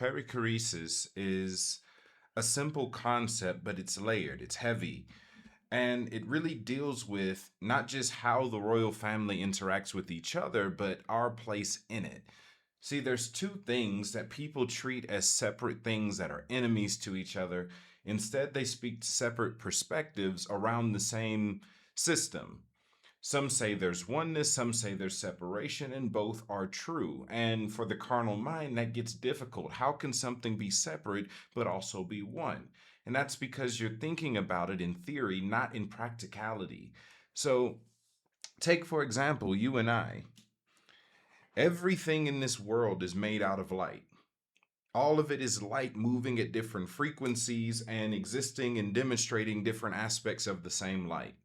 perichoresis is a simple concept, but it's layered, it's heavy, and it really deals with not just how the royal family interacts with each other, but our place in it. See, there's two things that people treat as separate things that are enemies to each other. Instead, they speak to separate perspectives around the same system. Some say there's oneness, some say there's separation, and both are true. And for the carnal mind, that gets difficult. How can something be separate but also be one? And that's because you're thinking about it in theory, not in practicality. So, take for example, you and I. Everything in this world is made out of light. All of it is light moving at different frequencies and existing and demonstrating different aspects of the same light.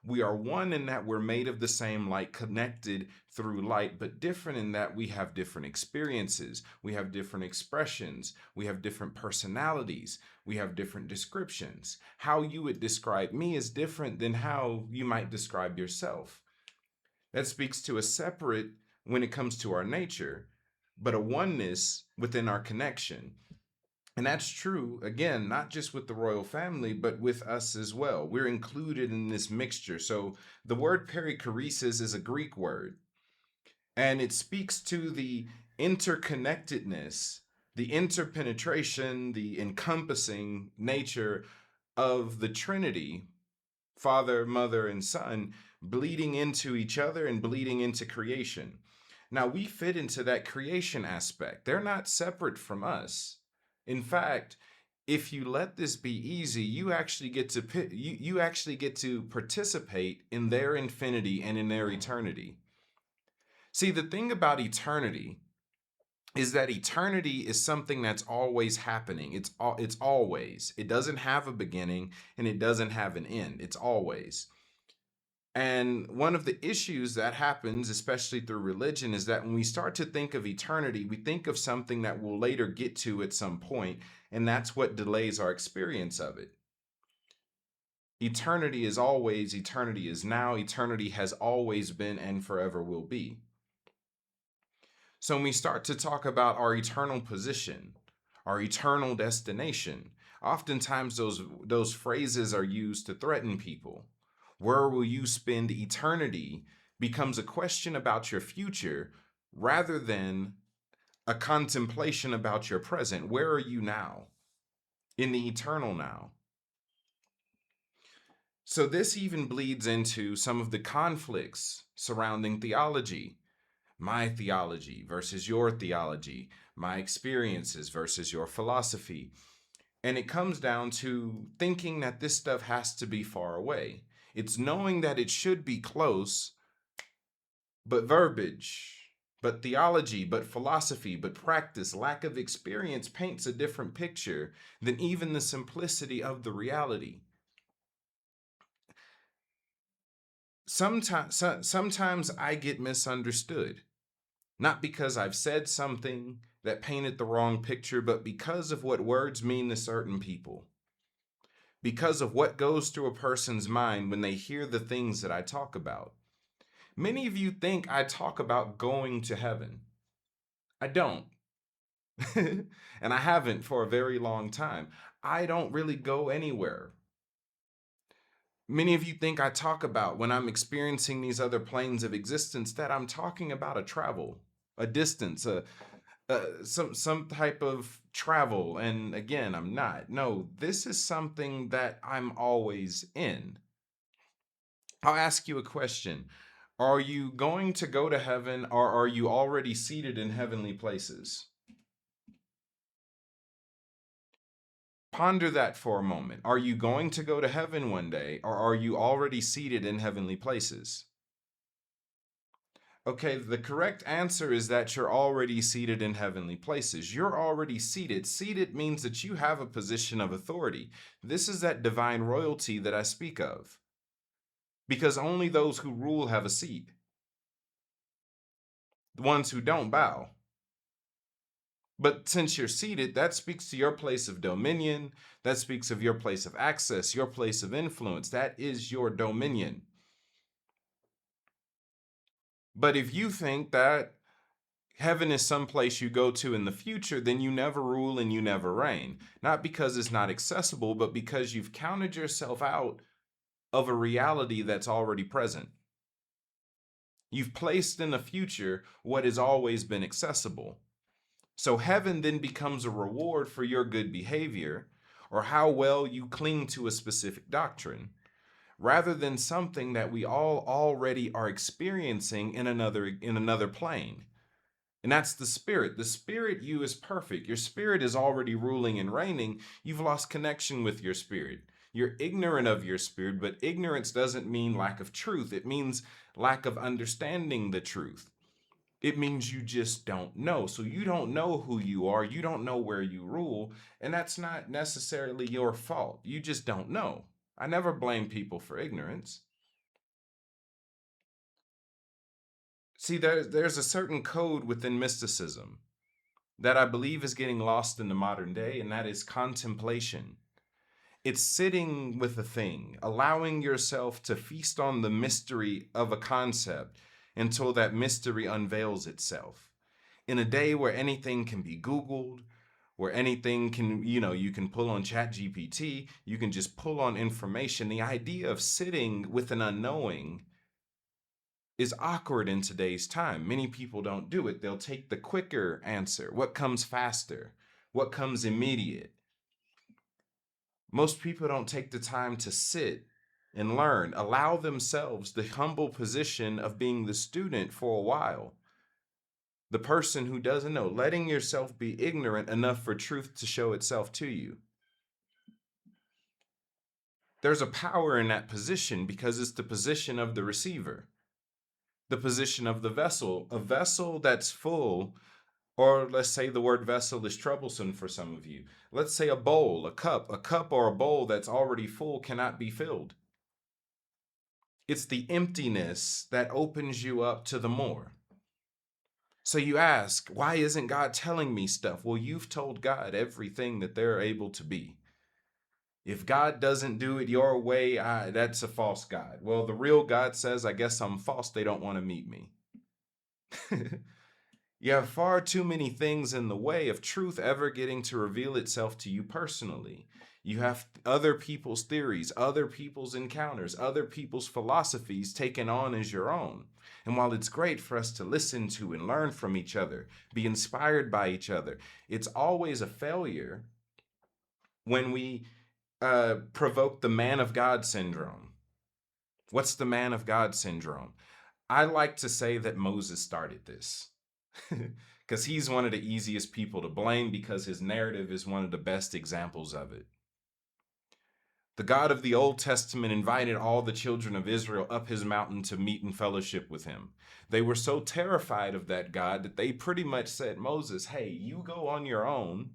We are one in that we're made of the same light, connected through light, but different in that we have different experiences, we have different expressions, we have different personalities, we have different descriptions. How you would describe me is different than how you might describe yourself. That speaks to a separate when it comes to our nature, but a oneness within our connection. And that's true, again, not just with the royal family, but with us as well. We're included in this mixture. So the word perichoresis is a Greek word, and it speaks to the interconnectedness, the interpenetration, the encompassing nature of the Trinity, Father, Mother, and Son, bleeding into each other and bleeding into creation. Now, we fit into that creation aspect. They're not separate from us. In fact, if you let this be easy, you actually get to you actually get to participate in their infinity and in their eternity. See, the thing about eternity is that eternity is something that's always happening. It's always. It doesn't have a beginning and it doesn't have an end. It's always. And one of the issues that happens, especially through religion, is that when we start to think of eternity, we think of something that we'll later get to at some point, and that's what delays our experience of it. Eternity is always, eternity is now, eternity has always been and forever will be. So when we start to talk about our eternal position, our eternal destination, oftentimes those phrases are used to threaten people. Where will you spend eternity becomes a question about your future rather than a contemplation about your present. Where are you now? In the eternal now. So this even bleeds into some of the conflicts surrounding theology. My theology versus your theology, my experiences versus your philosophy. And it comes down to thinking that this stuff has to be far away. It's knowing that it should be close, but verbiage, but theology, but philosophy, but practice, lack of experience paints a different picture than even the simplicity of the reality. Sometimes I get misunderstood, not because I've said something that painted the wrong picture, but because of what words mean to certain people. Because of what goes through a person's mind when they hear the things that I talk about. Many of you think I talk about going to heaven. I don't. And I haven't for a very long time. I don't really go anywhere. Many of you think I talk about when I'm experiencing these other planes of existence that I'm talking about a travel, a distance, some type of travel. And again, I'm not. No, this is something that I'm always in. I'll ask you a question. Are you going to go to heaven or are you already seated in heavenly places? Ponder that for a moment. Are you going to go to heaven one day or are you already seated in heavenly places? Okay, the correct answer is that you're already seated in heavenly places. You're already seated. Seated means that you have a position of authority. This is that divine royalty that I speak of. Because only those who rule have a seat. The ones who don't bow. But since you're seated, that speaks to your place of dominion. That speaks of your place of access, your place of influence. That is your dominion. But if you think that Heaven is someplace you go to in the future, then you never rule and you never reign. Not because it's not accessible, but because you've counted yourself out of a reality that's already present. You've placed in the future what has always been accessible. So heaven then becomes a reward for your good behavior or how well you cling to a specific doctrine, rather than something that we all already are experiencing in another plane. And that's the spirit. The spirit you is perfect. Your spirit is already ruling and reigning. You've lost connection with your spirit. You're ignorant of your spirit, but ignorance doesn't mean lack of truth. It means lack of understanding the truth. It means you just don't know. So you don't know who you are. You don't know where you rule. And that's not necessarily your fault. You just don't know. I never blame people for ignorance. See, there's a certain code within mysticism that I believe is getting lost in the modern day, and that is contemplation. It's sitting with a thing, allowing yourself to feast on the mystery of a concept until that mystery unveils itself. In a day where anything can be Googled, where anything can, you can pull on ChatGPT, you can just pull on information, the idea of sitting with an unknowing is awkward in today's time. Many people don't do it. They'll take the quicker answer. What comes faster? What comes immediate? Most people don't take the time to sit and learn, allow themselves the humble position of being the student for a while. The person who doesn't know, letting yourself be ignorant enough for truth to show itself to you. There's a power in that position because it's the position of the receiver, the position of the vessel, a vessel that's full. Or let's say the word vessel is troublesome for some of you. Let's say a bowl, a cup or a bowl that's already full cannot be filled. It's the emptiness that opens you up to the more. So you ask, why isn't God telling me stuff? Well, you've told God everything that they're able to be. If God doesn't do it your way, that's a false God. Well, the real God says, I guess I'm false. They don't want to meet me. You have far too many things in the way of truth ever getting to reveal itself to you personally. You have other people's theories, other people's encounters, other people's philosophies taken on as your own. And while it's great for us to listen to and learn from each other, be inspired by each other, it's always a failure when we provoke the man of God syndrome. What's the man of God syndrome? I like to say that Moses started this. Because he's one of the easiest people to blame because his narrative is one of the best examples of it. The God of the Old Testament invited all the children of Israel up his mountain to meet and fellowship with him. They were so terrified of that God that they pretty much said, Moses, hey, you go on your own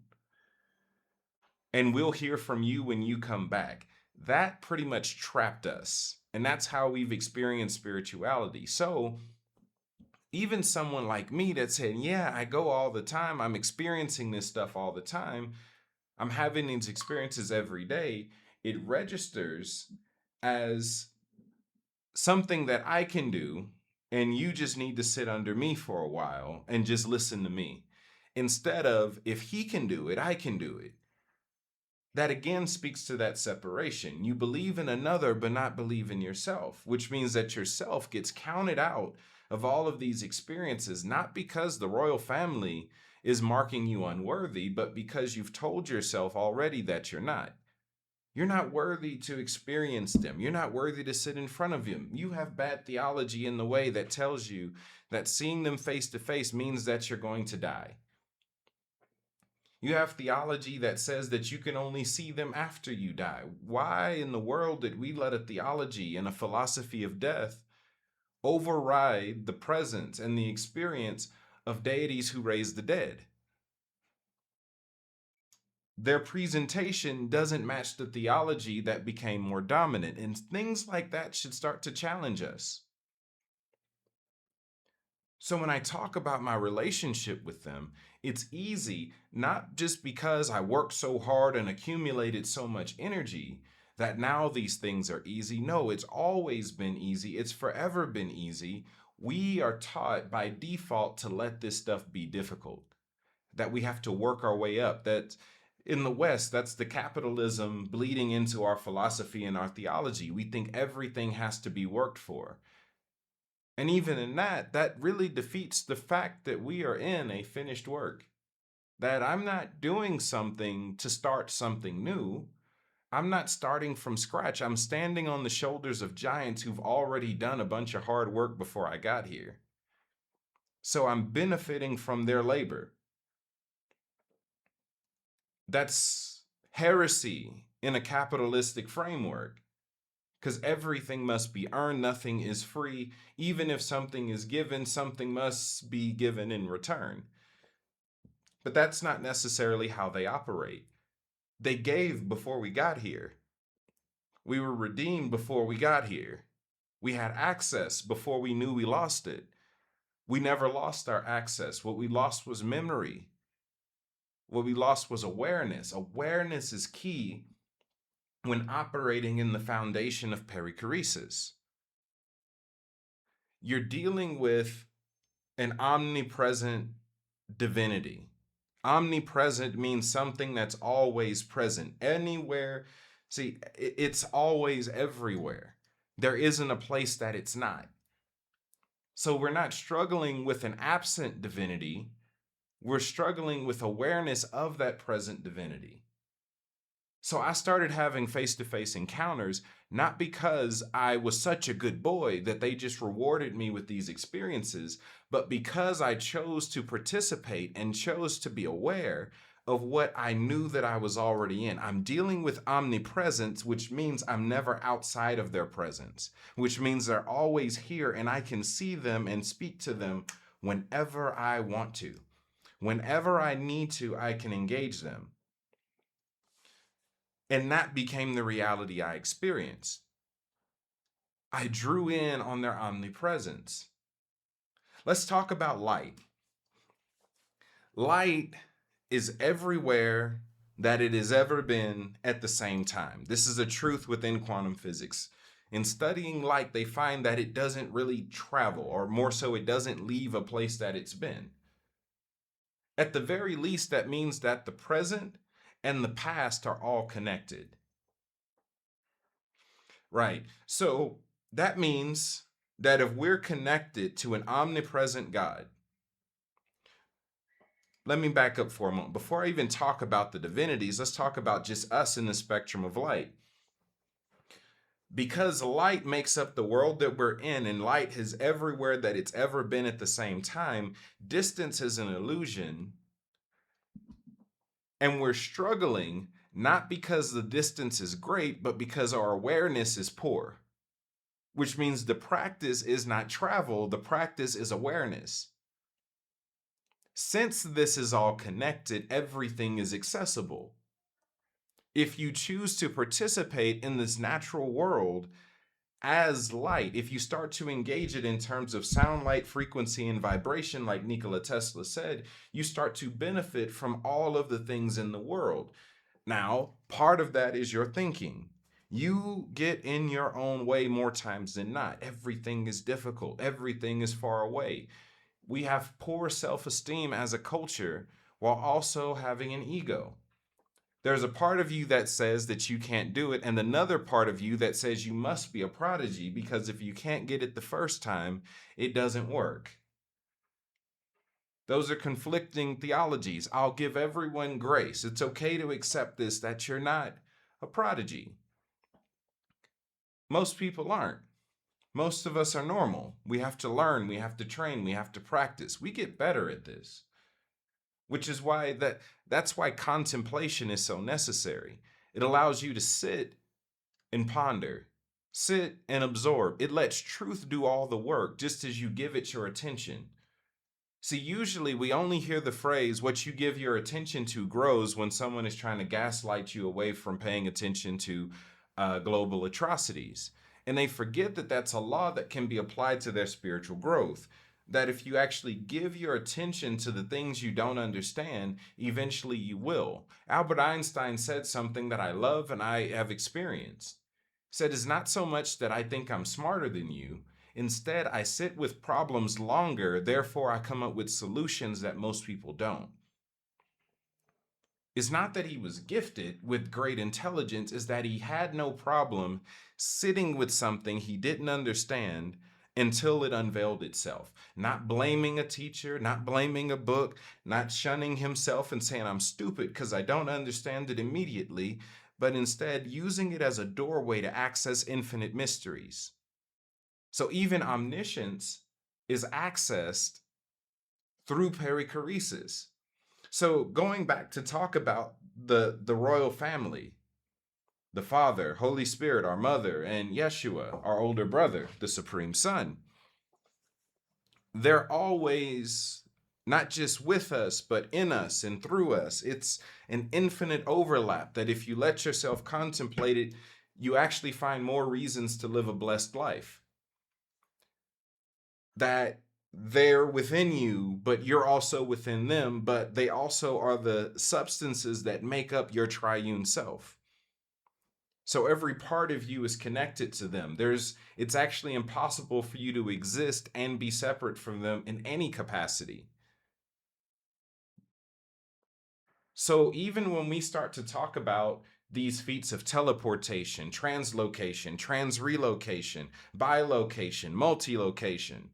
and we'll hear from you when you come back. That pretty much trapped us. And that's how we've experienced spirituality. So even someone like me that said, yeah, I go all the time, I'm experiencing this stuff all the time, I'm having these experiences every day, it registers as something that I can do, and you just need to sit under me for a while and just listen to me. Instead of, if he can do it, I can do it. That again speaks to that separation. You believe in another, but not believe in yourself, which means that yourself gets counted out of all of these experiences, not because the royal family is marking you unworthy, but because you've told yourself already that you're not. You're not worthy to experience them. You're not worthy to sit in front of them. You have bad theology in the way that tells you that seeing them face to face means that you're going to die. You have theology that says that you can only see them after you die. Why in the world did we let a theology and a philosophy of death override the presence and the experience of deities who raise the dead? Their presentation doesn't match the theology that became more dominant, and things like that should start to challenge us. So when I talk about my relationship with them, it's easy, not just because I worked so hard and accumulated so much energy that now these things are easy. No, it's always been easy. It's forever been easy. we are taught by default to let this stuff be difficult, that we have to work our way up. That in the West, that's the capitalism bleeding into our philosophy and our theology. We think everything has to be worked for. And even in that, that really defeats the fact that we are in a finished work. That I'm not doing something to start something new. I'm not starting from scratch. I'm standing on the shoulders of giants who've already done a bunch of hard work before I got here. So I'm benefiting from their labor. That's heresy in a capitalistic framework, because everything must be earned, nothing is free. Even if something is given, something must be given in return. But that's not necessarily how they operate. They gave before we got here. We were redeemed before we got here. We had access before we knew we lost it. We never lost our access. What we lost was memory. What we lost was awareness. Awareness is key when operating in the foundation of perichoresis. You're dealing with an omnipresent divinity. Omnipresent means something that's always present, anywhere. See, it's always everywhere. There isn't a place that it's not. So we're not struggling with an absent divinity. We're struggling with awareness of that present divinity. So I started having face-to-face encounters, not because I was such a good boy that they just rewarded me with these experiences, but because I chose to participate and chose to be aware of what I knew that I was already in. I'm dealing with omnipresence, which means I'm never outside of their presence, which means they're always here and I can see them and speak to them whenever I want to. Whenever I need to, I can engage them. And that became the reality I experienced. I drew in on their omnipresence. Let's talk about light. Light is everywhere that it has ever been at the same time. This is a truth within quantum physics. In studying light, they find that it doesn't really travel, or more so, it doesn't leave a place that it's been. At the very least, that means that the present and the past are all connected. Right. So that means that if we're connected to an omnipresent God, let me back up for a moment. Before I even talk about the divinities, let's talk about just us in the spectrum of light. Because light makes up the world that we're in, and light is everywhere that it's ever been at the same time, distance is an illusion. And we're struggling not because the distance is great, but because our awareness is poor. Which means the practice is not travel, the practice is awareness. Since this is all connected, everything is accessible. If you choose to participate in this natural world as light, if you start to engage it in terms of sound, light, frequency, and vibration, like Nikola Tesla said, you start to benefit from all of the things in the world. Now, part of that is your thinking. You get in your own way more times than not. Everything is difficult. Everything is far away. We have poor self-esteem as a culture while also having an ego. There's a part of you that says that you can't do it, and another part of you that says you must be a prodigy because if you can't get it the first time, it doesn't work. Those are conflicting theologies. I'll give everyone grace. It's okay to accept this, that you're not a prodigy. Most people aren't. Most of us are normal. We have to learn, we have to train, we have to practice. We get better at this. Which is why that's why contemplation is so necessary. It allows you to sit and ponder, sit and absorb. It lets truth do all the work just as you give it your attention. See, usually we only hear the phrase, what you give your attention to grows, when someone is trying to gaslight you away from paying attention to global atrocities. And they forget that that's a law that can be applied to their spiritual growth. That if you actually give your attention to the things you don't understand, eventually you will. Albert Einstein said something that I love and I have experienced. He said, it's not so much that I think I'm smarter than you, Instead, I sit with problems longer, therefore, I come up with solutions that most people don't. It's not that he was gifted with great intelligence, is that he had no problem sitting with something he didn't understand until it unveiled itself. Not blaming a teacher, not blaming a book, not shunning himself and saying, I'm stupid because I don't understand it immediately, but instead using it as a doorway to access infinite mysteries. So even omniscience is accessed through perichoresis. So going back to talk about the royal family, the Father, Holy Spirit, our mother, and Yeshua, our older brother, the Supreme Son, they're always not just with us, but in us and through us. It's an infinite overlap that if you let yourself contemplate it, you actually find more reasons to live a blessed life. That they're within you, but you're also within them, but they also are the substances that make up your triune self. So every part of you is connected to them. It's actually impossible for you to exist and be separate from them in any capacity. So even when we start to talk about these feats of teleportation, translocation, transrelocation, bilocation, multilocation,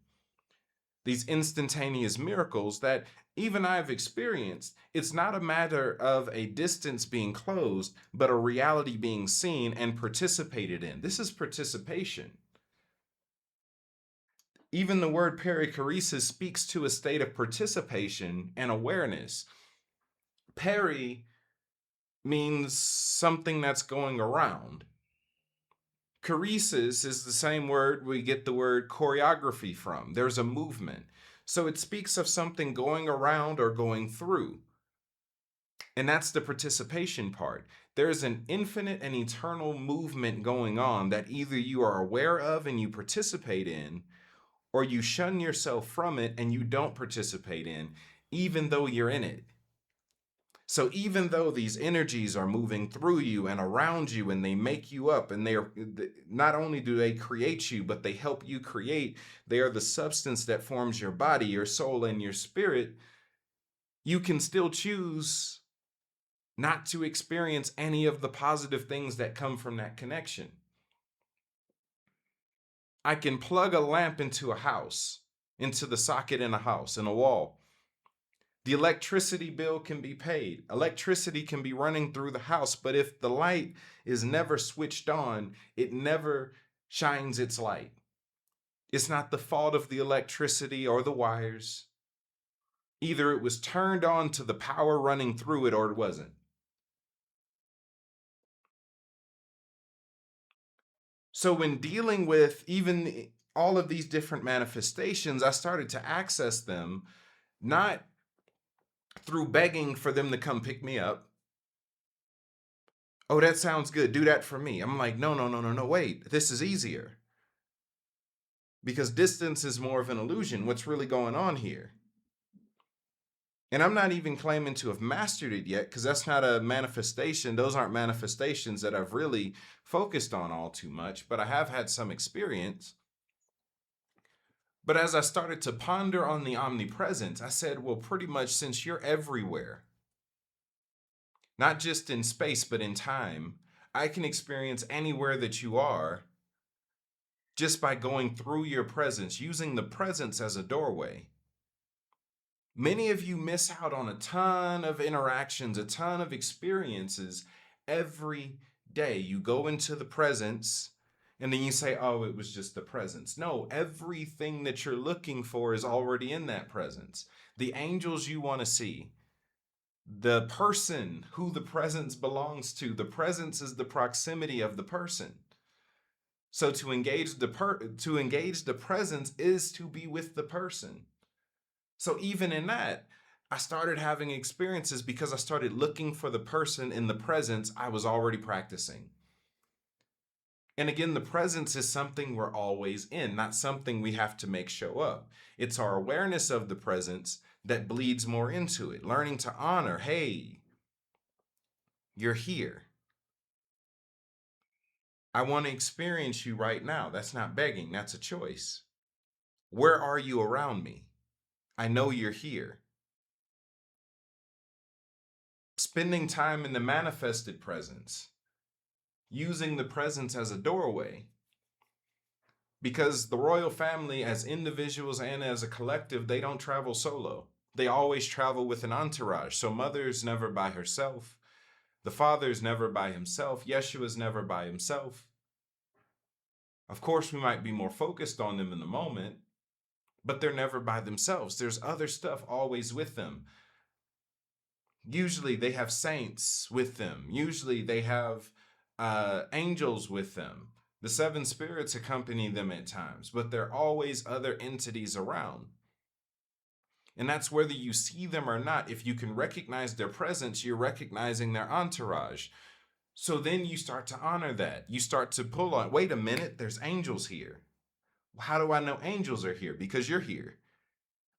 these instantaneous miracles that even I've experienced, it's not a matter of a distance being closed, but a reality being seen and participated in. This is participation. Even the word perichoresis speaks to a state of participation and awareness. Peri means something that's going around. Choresis is the same word we get the word choreography from. There's a movement. So it speaks of something going around or going through. And that's the participation part. There's an infinite and eternal movement going on that either you are aware of and you participate in, or you shun yourself from it and you don't participate in, even though you're in it. So even though these energies are moving through you and around you and they make you up and they're not only do they create you, but they help you create, they are the substance that forms your body, your soul, and your spirit. You can still choose not to experience any of the positive things that come from that connection. I can plug a lamp into a house, into the socket in a house, in a wall. The electricity bill can be paid. Electricity can be running through the house, but if the light is never switched on, it never shines its light. It's not the fault of the electricity or the wires. Either it was turned on to the power running through it or it wasn't. So when dealing with even all of these different manifestations, I started to access them not through begging for them to come pick me up. Oh, that sounds good. Do that for me. I'm like, no, no, no, no, no, wait. This is easier. Because distance is more of an illusion. What's really going on here? And I'm not even claiming to have mastered it yet, because that's not a manifestation. Those aren't manifestations that I've really focused on all too much, but I have had some experience. But as I started to ponder on the omnipresence, I said, well, pretty much since you're everywhere, not just in space, but in time, I can experience anywhere that you are just by going through your presence, using the presence as a doorway. Many of you miss out on a ton of interactions, a ton of experiences every day. You go into the presence and then you say, oh, it was just the presence. No, everything that you're looking for is already in that presence. The angels you want to see, the person who the presence belongs to, the presence is the proximity of the person. So to engage the presence is to be with the person. So even in that, I started having experiences because I started looking for the person in the presence I was already practicing. And again, the presence is something we're always in, not something we have to make show up. It's our awareness of the presence that bleeds more into it. Learning to honor, hey, you're here. I want to experience you right now. That's not begging, that's a choice. Where are you around me? I know you're here. Spending time in the manifested presence, using the presence as a doorway, because the royal family, as individuals and as a collective, they don't travel solo. They always travel with an entourage. So mother's never by herself. The father's never by himself. Yeshua's never by himself. Of course, we might be more focused on them in the moment, but they're never by themselves. There's other stuff always with them. Usually they have saints with them. Usually they have angels with them. The seven spirits accompany them at times, but there are always other entities around. And that's whether you see them or not. If you can recognize their presence, you're recognizing their entourage. So then you start to honor that. You start to pull on, wait a minute, there's angels here. How do I know angels are here? Because you're here.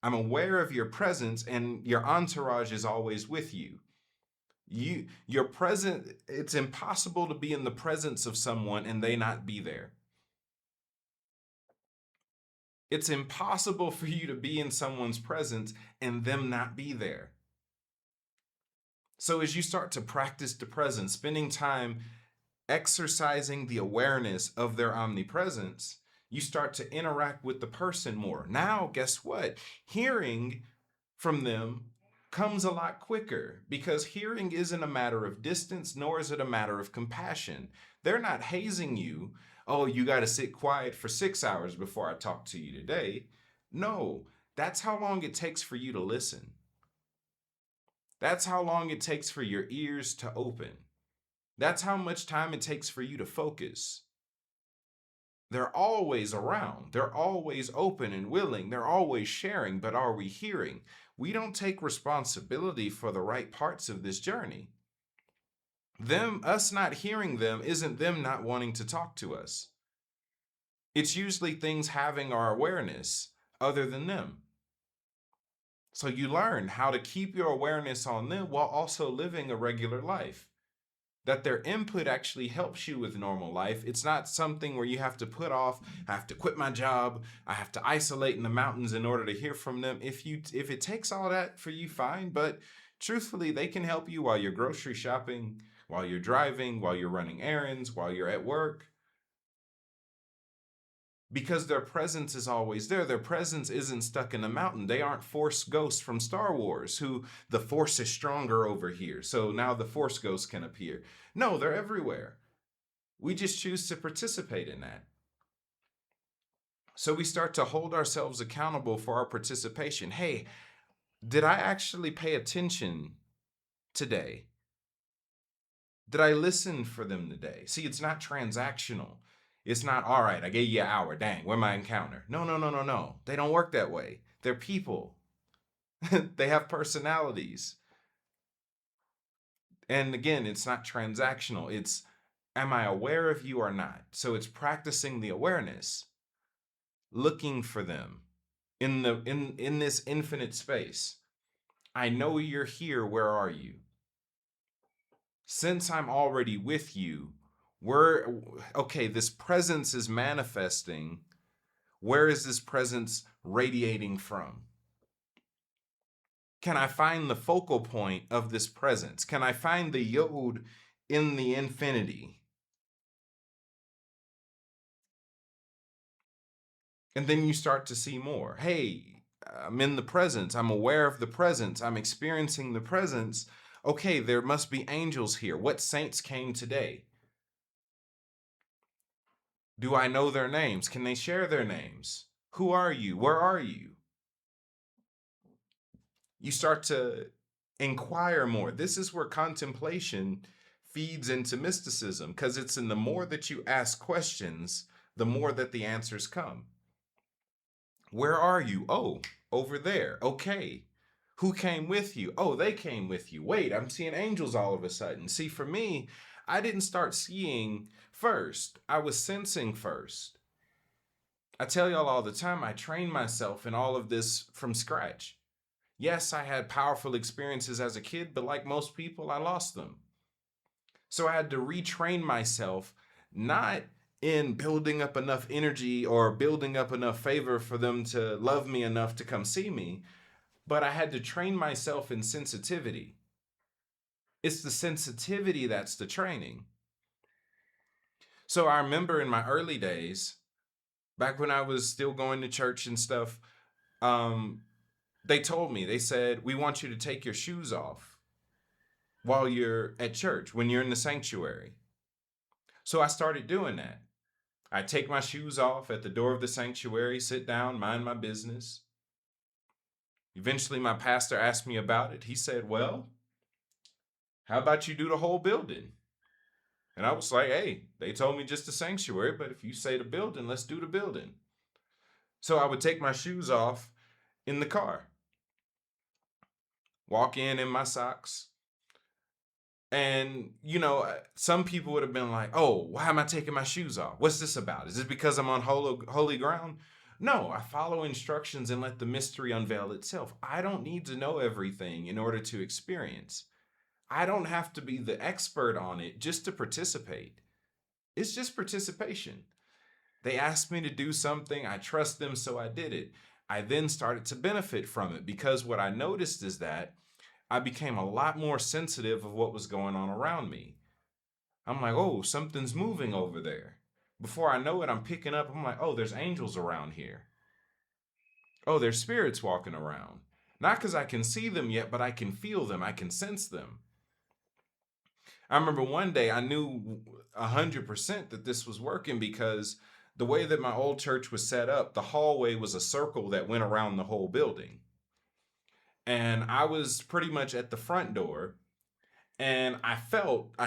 I'm aware of your presence, and your entourage is always with you. Your present, it's impossible to be in the presence of someone and they not be there. It's impossible for you to be in someone's presence and them not be there. So as you start to practice the presence, spending time exercising the awareness of their omnipresence, you start to interact with the person more. Now, guess what? Hearing from them comes a lot quicker, because hearing isn't a matter of distance, nor is it a matter of compassion. They're not hazing you. Oh, you got to sit quiet for 6 hours before I talk to you today. No, that's how long it takes for you to listen. That's how long it takes for your ears to open. That's how much time it takes for you to focus. They're always around. They're always open and willing. They're always sharing. But are we hearing? We don't take responsibility for the right parts of this journey. Us not hearing them isn't them not wanting to talk to us. It's usually things having our awareness other than them. So you learn how to keep your awareness on them while also living a regular life. That their input actually helps you with normal life. It's not something where you have to put off, I have to quit my job, I have to isolate in the mountains in order to hear from them. If it takes all that for you, fine. But truthfully, they can help you while you're grocery shopping, while you're driving, while you're running errands, while you're at work. Because their presence is always there. Their presence isn't stuck in the mountain. They aren't Force ghosts from Star Wars, who the Force is stronger over here, so now the Force ghosts can appear. No, they're everywhere. We just choose to participate in that. So we start to hold ourselves accountable for our participation. Hey, did I actually pay attention today? Did I listen for them today? See, it's not transactional. It's not, all right, I gave you an hour. Dang, where's my encounter? No, no, no, no, no. They don't work that way. They're people. They have personalities. And again, it's not transactional. It's, am I aware of you or not? So it's practicing the awareness, looking for them in this infinite space. I know you're here. Where are you? Since I'm already with you, okay, this presence is manifesting. Where is this presence radiating from? Can I find the focal point of this presence? Can I find the yod in the infinity? And then you start to see more. Hey, I'm in the presence. I'm aware of the presence. I'm experiencing the presence. Okay, there must be angels here. What saints came today? Do I know their names? Can they share their names? Who are you? Where are you? You start to inquire more. This is where contemplation feeds into mysticism, because it's in the more that you ask questions, the more that the answers come. Where are you? Oh, over there. Okay. Who came with you? Oh, they came with you. Wait, I'm seeing angels all of a sudden. See, for me, I didn't start seeing first. I was sensing first. I tell y'all all the time, I trained myself in all of this from scratch. Yes, I had powerful experiences as a kid, but like most people, I lost them. So I had to retrain myself, not in building up enough energy or building up enough favor for them to love me enough to come see me, but I had to train myself in sensitivity. It's the sensitivity that's the training. So I remember in my early days, back when I was still going to church and stuff, um, they told me, they said, we want you to take your shoes off while you're at church, when you're in the sanctuary. So I started doing that. I take my shoes off at the door of the sanctuary, sit down, mind my business. Eventually, my pastor asked me about it. He said, well, how about you do the whole building? And I was like, hey, they told me just the sanctuary, but if you say the building, let's do the building. So I would take my shoes off in the car, walk in my socks. And, some people would have been like, oh, why am I taking my shoes off? What's this about? Is it because I'm on holy ground? No, I follow instructions and let the mystery unveil itself. I don't need to know everything in order to experience. I don't have to be the expert on it just to participate. It's just participation. They asked me to do something. I trust them, so I did it. I then started to benefit from it because what I noticed is that I became a lot more sensitive of what was going on around me. I'm like, oh, something's moving over there. Before I know it, I'm picking up. I'm like, oh, there's angels around here. Oh, there's spirits walking around. Not because I can see them yet, but I can feel them. I can sense them. I remember one day I knew 100% that this was working because the way that my old church was set up, the hallway was a circle that went around the whole building. And I was pretty much at the front door, and I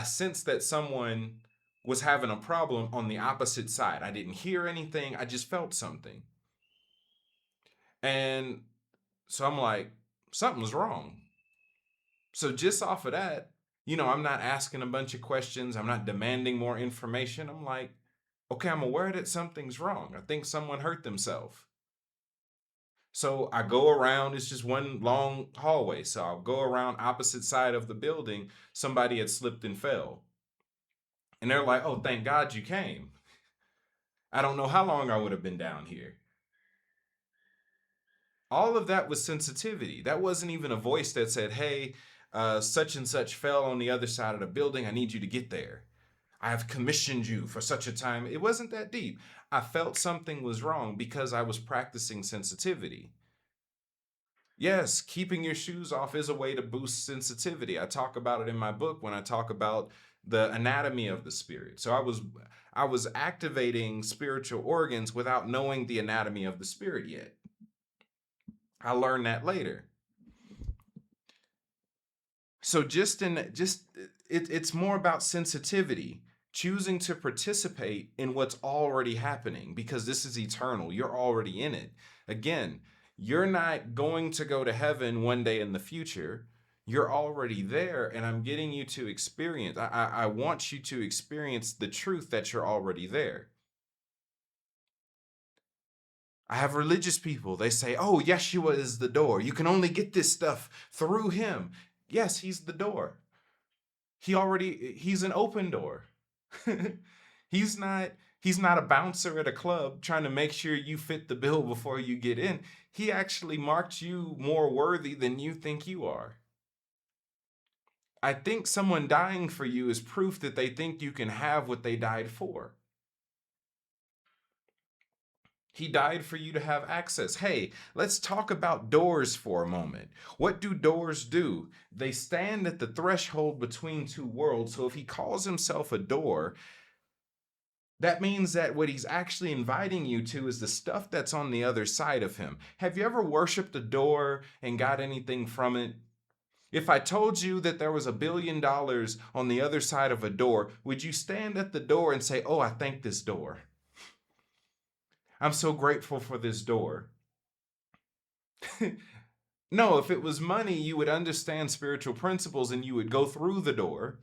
sensed that someone was having a problem on the opposite side. I didn't hear anything, I just felt something. And so I'm like, something's wrong. So just off of that, I'm not asking a bunch of questions, I'm not demanding more information. I'm like, okay, I'm aware that something's wrong. I think someone hurt themselves. So I go around, it's just one long hallway. So I'll go around opposite side of the building. Somebody had slipped and fell. And they're like, oh, thank God you came. I don't know how long I would have been down here. All of that was sensitivity. That wasn't even a voice that said, hey, such and such fell on the other side of the building. I need you to get there. I have commissioned you for such a time. It wasn't that deep. I felt something was wrong because I was practicing sensitivity. Yes, keeping your shoes off is a way to boost sensitivity. I talk about it in my book when I talk about the anatomy of the spirit. So I was activating spiritual organs without knowing the anatomy of the spirit yet. I learned that later. So it's more about sensitivity, choosing to participate in what's already happening because this is eternal. You're already in it. Again, you're not going to go to heaven one day in the future. You're already there, and I'm getting you to experience. I want you to experience the truth that you're already there. I have religious people. They say, oh, Yeshua is the door. You can only get this stuff through him. Yes, he's the door. He's an open door. he's not he's not a bouncer at a club trying to make sure you fit the bill before you get in. He actually marked you more worthy than you think you are. I think someone dying for you is proof that they think you can have what they died for. He died for you to have access. Hey, let's talk about doors for a moment. What do doors do? They stand at the threshold between two worlds. So if he calls himself a door, that means that what he's actually inviting you to is the stuff that's on the other side of him. Have you ever worshiped a door and got anything from it? If I told you that there was $1 billion on the other side of a door, would you stand at the door and say, oh, I thank this door? I'm so grateful for this door. No, if it was money, you would understand spiritual principles and you would go through the door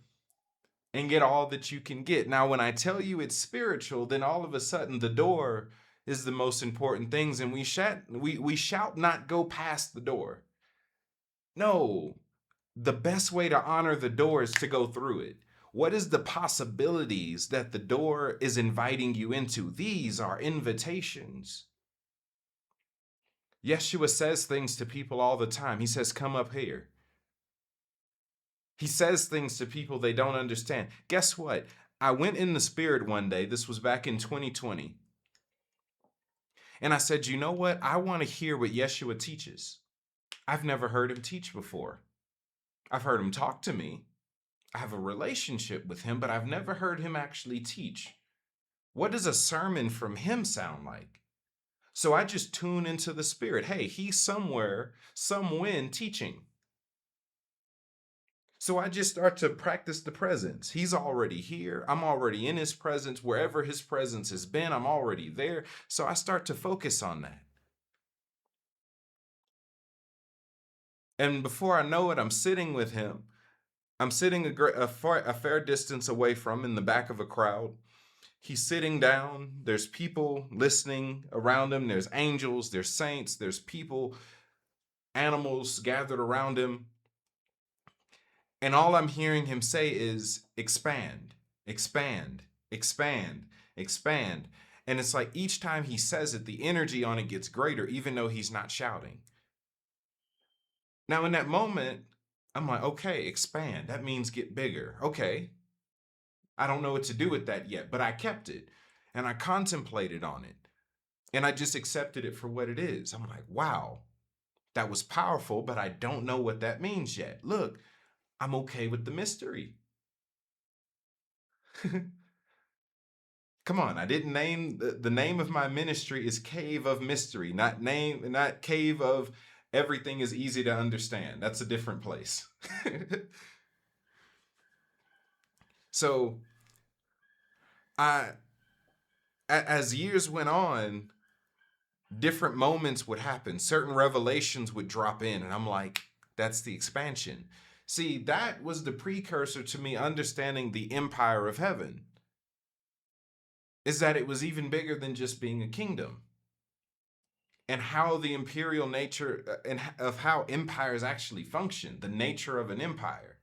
and get all that you can get. Now, when I tell you it's spiritual, then all of a sudden the door is the most important things, and we shout not go past the door. No, the best way to honor the door is to go through it. What is the possibilities that the door is inviting you into? These are invitations. Yeshua says things to people all the time. He says, come up here. He says things to people they don't understand. Guess what? I went in the spirit one day. This was back in 2020. And I said, you know what? I want to hear what Yeshua teaches. I've never heard him teach before. I've heard him talk to me. I have a relationship with him, but I've never heard him actually teach. What does a sermon from him sound like? So I just tune into the spirit. Hey, he's somewhere, somewhen teaching. So I just start to practice the presence. He's already here. I'm already in his presence. Wherever his presence has been, I'm already there. So I start to focus on that. And before I know it, I'm sitting with him. I'm sitting a fair distance away from in the back of a crowd. He's sitting down. There's people listening around him. There's angels, there's saints, there's people, animals gathered around him. And all I'm hearing him say is expand, expand, expand, expand. And it's like each time he says it, the energy on it gets greater, even though he's not shouting. Now, in that moment, I'm like, okay, expand. That means get bigger. Okay. I don't know what to do with that yet, but I kept it and I contemplated on it and I just accepted it for what it is. I'm like, wow, that was powerful, but I don't know what that means yet. Look, I'm okay with the mystery. Come on, I didn't name the name of my ministry is Cave of Mystery, not Cave of Everything is Easy to Understand. That's a different place. So as years went on, different moments would happen. Certain revelations would drop in, and I'm like, that's the expansion. See, that was the precursor to me understanding the empire of heaven. Is that it was even bigger than just being a kingdom. And how the imperial nature and of how empires actually function, the nature of an empire.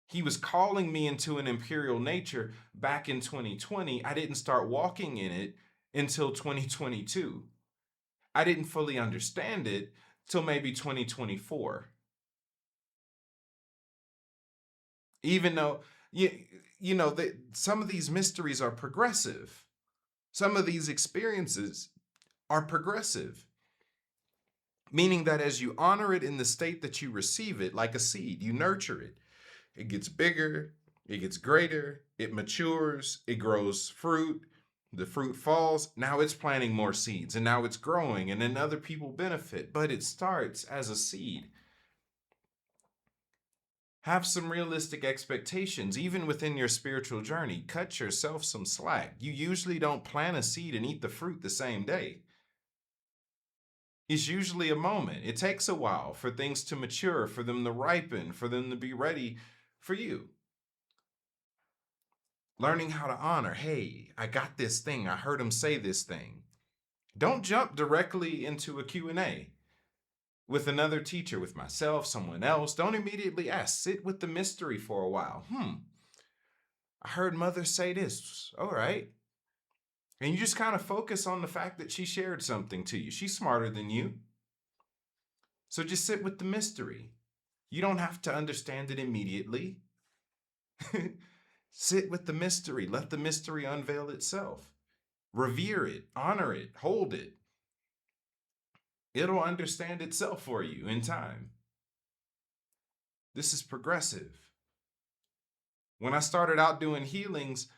He was calling me into an imperial nature back in 2020. I didn't start walking in it until 2022. I didn't fully understand it till maybe 2024. Even though, some of these mysteries are progressive. Some of these experiences are progressive. Meaning that as you honor it in the state that you receive it, like a seed, you nurture it. It gets bigger, it gets greater, it matures, it grows fruit, the fruit falls, now it's planting more seeds, and now it's growing, and then other people benefit, but it starts as a seed. Have some realistic expectations, even within your spiritual journey. Cut yourself some slack. You usually don't plant a seed and eat the fruit the same day. It's usually a moment. It takes a while for things to mature, for them to ripen, for them to be ready for you. Learning how to honor, hey, I got this thing. I heard him say this thing. Don't jump directly into a Q&A with another teacher, with myself, someone else. Don't immediately ask. Sit with the mystery for a while. I heard mother say this. All right. And you just kind of focus on the fact that she shared something to you. She's smarter than you. So just sit with the mystery. You don't have to understand it immediately. Sit with the mystery. Let the mystery unveil itself. Revere it, honor it, hold it. It'll understand itself for you in time. This is progressive. When I started out doing healings,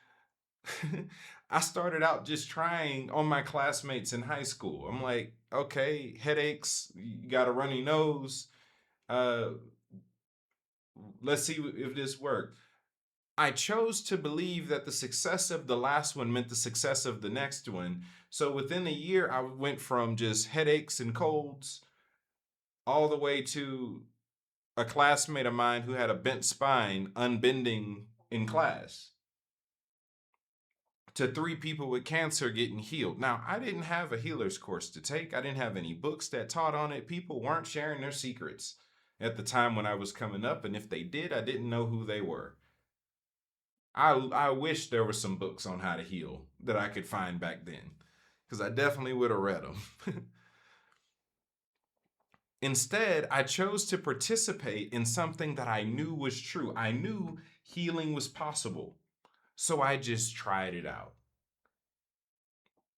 I started out just trying on my classmates in high school. I'm like, okay, headaches, you got a runny nose. Let's see if this worked. I chose to believe that the success of the last one meant the success of the next one. So within a year, I went from just headaches and colds all the way to a classmate of mine who had a bent spine unbending in class, to 3 people with cancer getting healed. Now, I didn't have a healer's course to take. I didn't have any books that taught on it. People weren't sharing their secrets at the time when I was coming up. And if they did, I didn't know who they were. I wish there were some books on how to heal that I could find back then, because I definitely would have read them. Instead, I chose to participate in something that I knew was true. I knew healing was possible, so I just tried it out.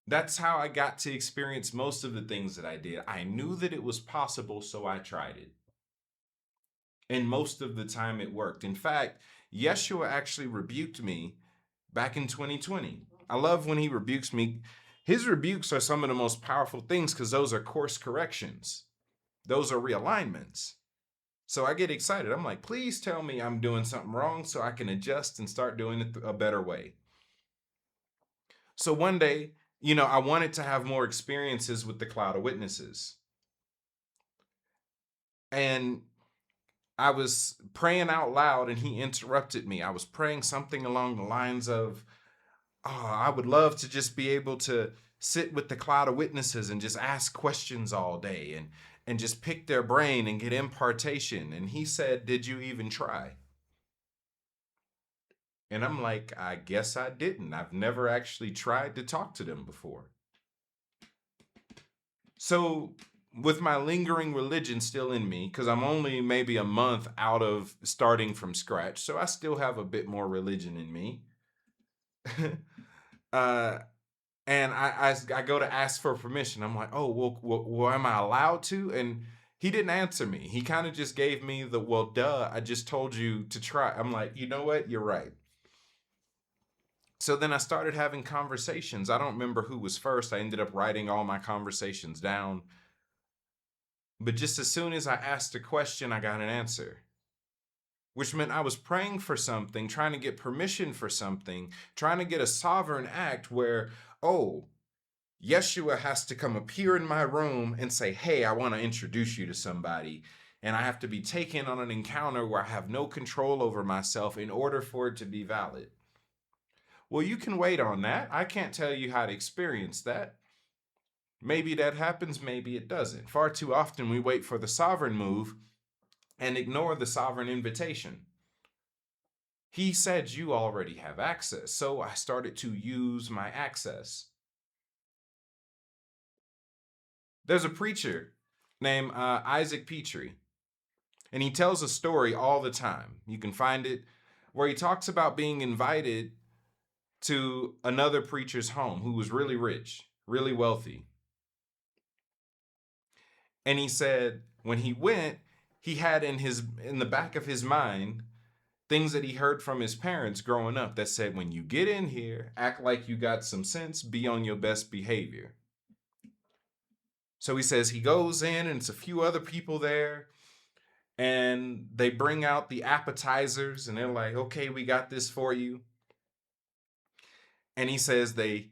That's how I got to experience most of the things that I did. I knew that it was possible, so I tried it. And most of the time it worked. In fact, Yeshua actually rebuked me back in 2020. I love when he rebukes me. His rebukes are some of the most powerful things because those are course corrections, those are realignments. So I get excited. I'm like, please tell me I'm doing something wrong so I can adjust and start doing it a better way. So one day, I wanted to have more experiences with the cloud of witnesses. And I was praying out loud and he interrupted me. I was praying something along the lines of, oh, I would love to just be able to sit with the cloud of witnesses and just ask questions all day and just pick their brain and get impartation. And he said, did you even try? And I'm like, I guess I didn't. I've never actually tried to talk to them before. So, with my lingering religion still in me, because I'm only maybe a month out of starting from scratch, so I still have a bit more religion in me. uh, and I go to ask for permission. I'm like, oh, well, am I allowed to? And he didn't answer me. He kind of just gave me the, well, duh, I just told you to try. I'm like, you know what? You're right. So then I started having conversations. I don't remember who was first. I ended up writing all my conversations down. But just as soon as I asked a question, I got an answer, which meant I was praying for something, trying to get permission for something, trying to get a sovereign act where, oh, Yeshua has to come appear in my room and say, hey, I want to introduce you to somebody. And I have to be taken on an encounter where I have no control over myself in order for it to be valid. Well, you can wait on that. I can't tell you how to experience that. Maybe that happens, maybe it doesn't. Far too often we wait for the sovereign move and ignore the sovereign invitation. He said you already have access, so I started to use my access. There's a preacher named Isaac Petrie, and he tells a story all the time. You can find it where he talks about being invited to another preacher's home who was really rich, really wealthy. And he said when he went, he had in the back of his mind things that he heard from his parents growing up that said, when you get in here, act like you got some sense, be on your best behavior. So he says he goes in and it's a few other people there and they bring out the appetizers and they're like, okay, we got this for you. And he says they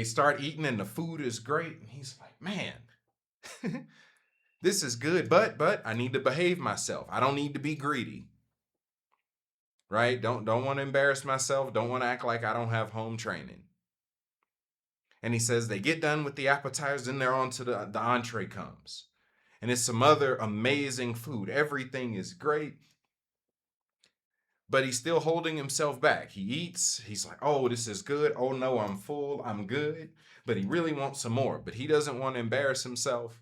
start eating and the food is great. And he's like, man, this is good, but I need to behave myself. I don't need to be greedy. Right? Don't want to embarrass myself. Don't want to act like I don't have home training. And he says they get done with the appetizers and they're on to the entree comes. And it's some other amazing food. Everything is great. But he's still holding himself back. He eats. He's like, oh, this is good. Oh, no, I'm full. I'm good. But he really wants some more. But he doesn't want to embarrass himself.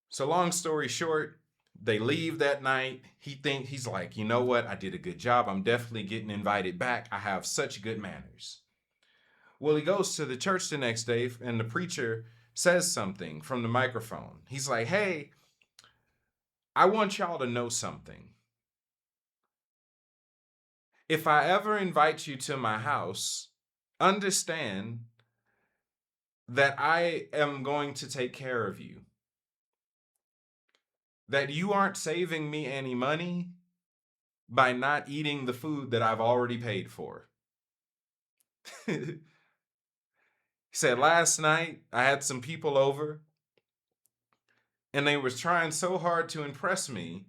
So long story short, they leave that night. He's like, you know what? I did a good job. I'm definitely getting invited back. I have such good manners. Well, he goes to the church the next day and the preacher says something from the microphone. He's like, hey, I want y'all to know something. If I ever invite you to my house, understand that I am going to take care of you. That you aren't saving me any money by not eating the food that I've already paid for. He said, last night I had some people over and they was trying so hard to impress me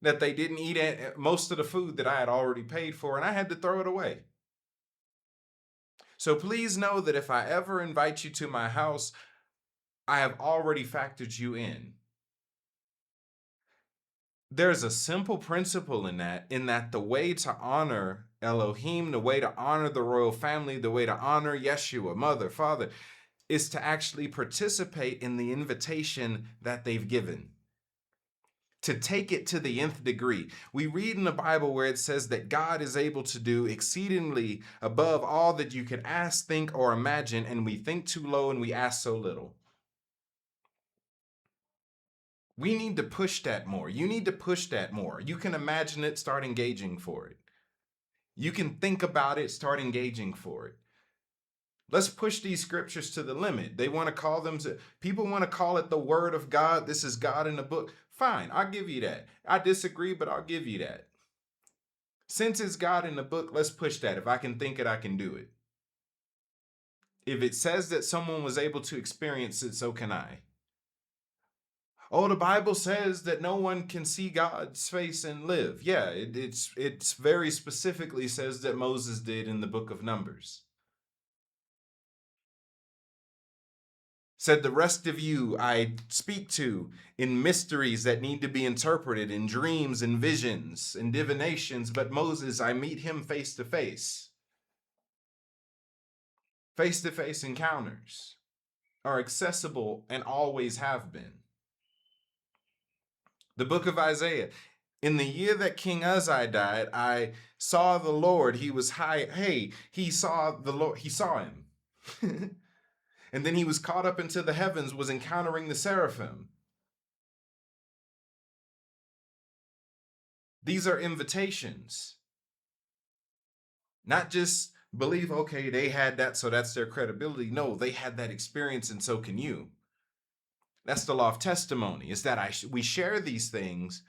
that they didn't eat most of the food that I had already paid for and I had to throw it away. So please know that if I ever invite you to my house, I have already factored you in. there's a simple principle in that the way to honor Elohim, the way to honor the royal family, the way to honor Yeshua, mother, father, is to actually participate in the invitation that they've given, to take it to the nth degree. We read in the Bible where it says that God is able to do exceedingly above all that you could ask, think, or imagine, and we think too low and we ask so little. We need to push that more. You need to push that more. You can imagine it, start engaging for it. You can think about it, start engaging for it. Let's push these scriptures to the limit. They want to call them, people want to call it the word of God. This is God in the book. Fine, I'll give you that. I disagree, but I'll give you that. Since it's God in the book, let's push that. If I can think it, I can do it. If it says that someone was able to experience it, so can I. Oh, the Bible says that no one can see God's face and live. Yeah, it's very specifically says that Moses did in the book of Numbers. Said the rest of you I speak to in mysteries that need to be interpreted, in dreams and visions and divinations, but Moses, I meet him face to face. Face to face encounters are accessible and always have been. The book of Isaiah. In the year that King Uzziah died, I saw the Lord. He was high. Hey, he saw the Lord. He saw him. And then he was caught up into the heavens, was encountering the seraphim. These are invitations. Not just believe, okay, they had that, so that's their credibility. No, they had that experience, and so can you. That's the law of testimony, is that we share these things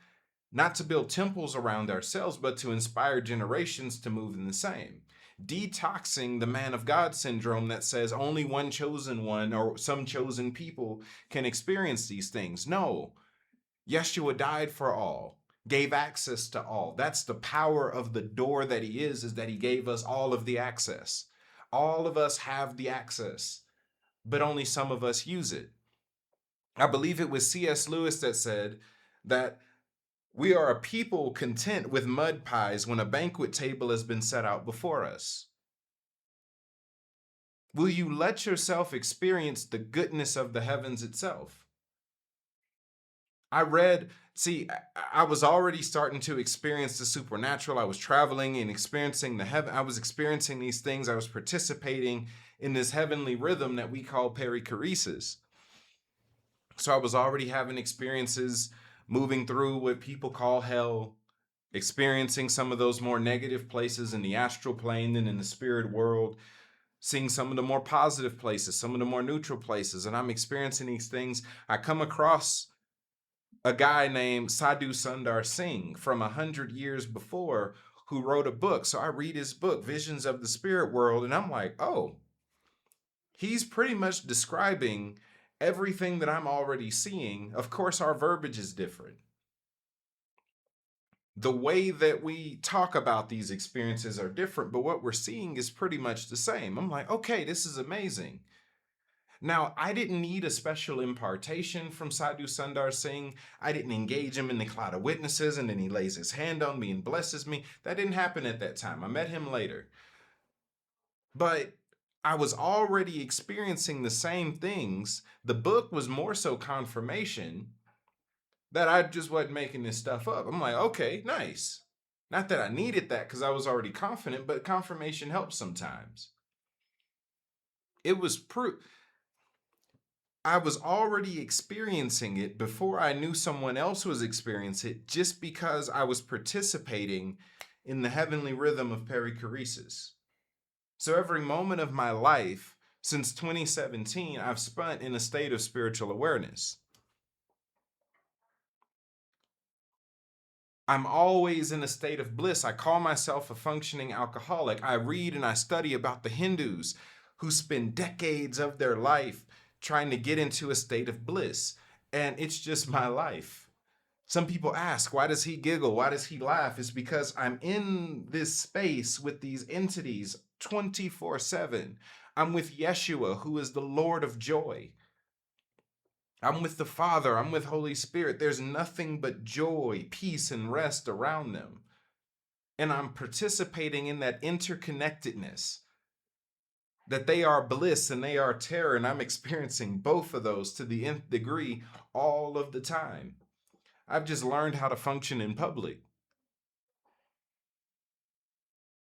not to build temples around ourselves, but to inspire generations to move in the same. Detoxing the man of God syndrome that says only one chosen one or some chosen people can experience these things. No, Yeshua died for all, gave access to all. That's the power of the door that he is that he gave us all of the access. All of us have the access, but only some of us use it. I believe it was C.S. Lewis that said that we are a people content with mud pies when a banquet table has been set out before us. Will you let yourself experience the goodness of the heavens itself? I was already starting to experience the supernatural. I was traveling and experiencing the heaven. I was experiencing these things. I was participating in this heavenly rhythm that we call perichoresis. So I was already having experiences moving through what people call hell, experiencing some of those more negative places in the astral plane and in the spirit world, seeing some of the more positive places, some of the more neutral places, and I'm experiencing these things. I come across a guy named Sadhu Sundar Singh from 100 years before who wrote a book. So I read his book, Visions of the Spirit World, and I'm like, oh, he's pretty much describing everything that I'm already seeing. Of course, our verbiage is different. The way that we talk about these experiences are different, but what we're seeing is pretty much the same. I'm like, okay, this is amazing. Now, I didn't need a special impartation from Sadhu Sundar Singh. I didn't engage him in the cloud of witnesses and then he lays his hand on me and blesses me. That didn't happen at that time. I met him later. But I was already experiencing the same things. The book was more so confirmation that I just wasn't making this stuff up. I'm like, okay, nice. Not that I needed that because I was already confident, but confirmation helps sometimes. It was proof. I was already experiencing it before I knew someone else was experiencing it, just because I was participating in the heavenly rhythm of perichoresis. So every moment of my life since 2017, I've spent in a state of spiritual awareness. I'm always in a state of bliss. I call myself a functioning alcoholic. I read and I study about the Hindus who spend decades of their life trying to get into a state of bliss. And it's just my life. Some people ask, why does he giggle? Why does he laugh? It's because I'm in this space with these entities 24/7. I'm with Yeshua, who is the Lord of joy. I'm with the Father. I'm with Holy Spirit. There's nothing but joy, peace, and rest around them. And I'm participating in that interconnectedness, that they are bliss and they are terror. And I'm experiencing both of those to the nth degree all of the time. I've just learned how to function in public.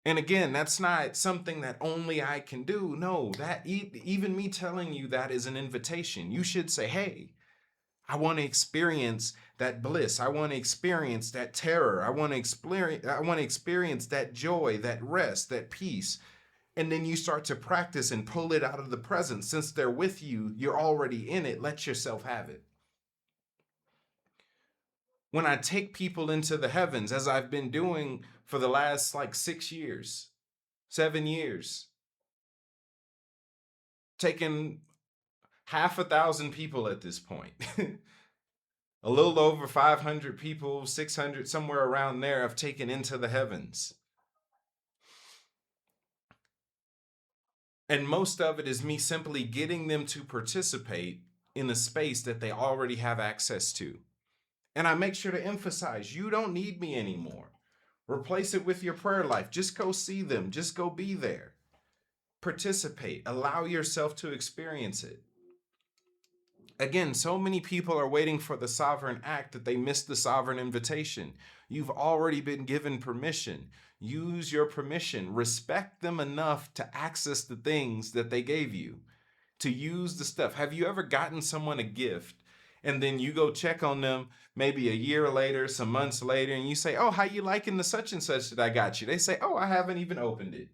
And again, that's not something that only I can do. No, that even me telling you that is an invitation. You should say, hey, I want to experience that bliss. I want to experience that terror. I want to experience that joy, that rest, that peace. And then you start to practice and pull it out of the present. Since they're with you, you're already in it. Let yourself have it. When I take people into the heavens, as I've been doing for the last like 6 years, 7 years, taking half a thousand people at this point. A little over 500 people, 600, somewhere around there, I've taken into the heavens. And most of it is me simply getting them to participate in a space that they already have access to. And I make sure to emphasize, you don't need me anymore. Replace it with your prayer life. Just go see them. Just go be there. Participate. Allow yourself to experience it. Again, so many people are waiting for the sovereign act that they miss the sovereign invitation. You've already been given permission. Use your permission. Respect them enough to access the things that they gave you, to use the stuff. Have you ever gotten someone a gift and then you go check on them maybe a year later, some months later, and you say, oh, how you liking the such and such that I got you? They say, oh, I haven't even opened it.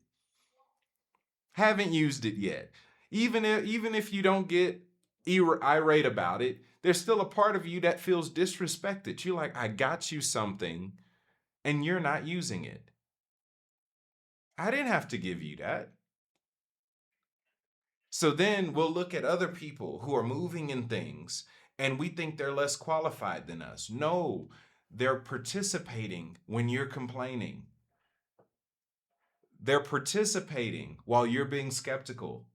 Haven't used it yet. Even if you don't get irate about it, there's still a part of you that feels disrespected. You're like, I got you something and you're not using it. I didn't have to give you that. So then we'll look at other people who are moving in things and we think they're less qualified than us. No, they're participating when you're complaining. They're participating while you're being skeptical.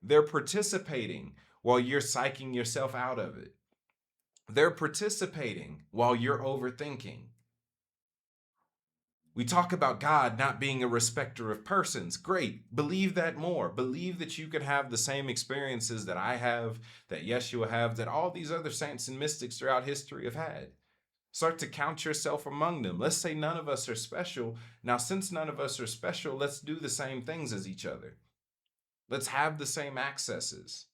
They're participating while you're psyching yourself out of it. They're participating while you're overthinking. We talk about God not being a respecter of persons. Great. Believe that more. Believe that you could have the same experiences that I have, that Yeshua have, that all these other saints and mystics throughout history have had. Start to count yourself among them. Let's say none of us are special. Now, since none of us are special, let's do the same things as each other. Let's have the same accesses.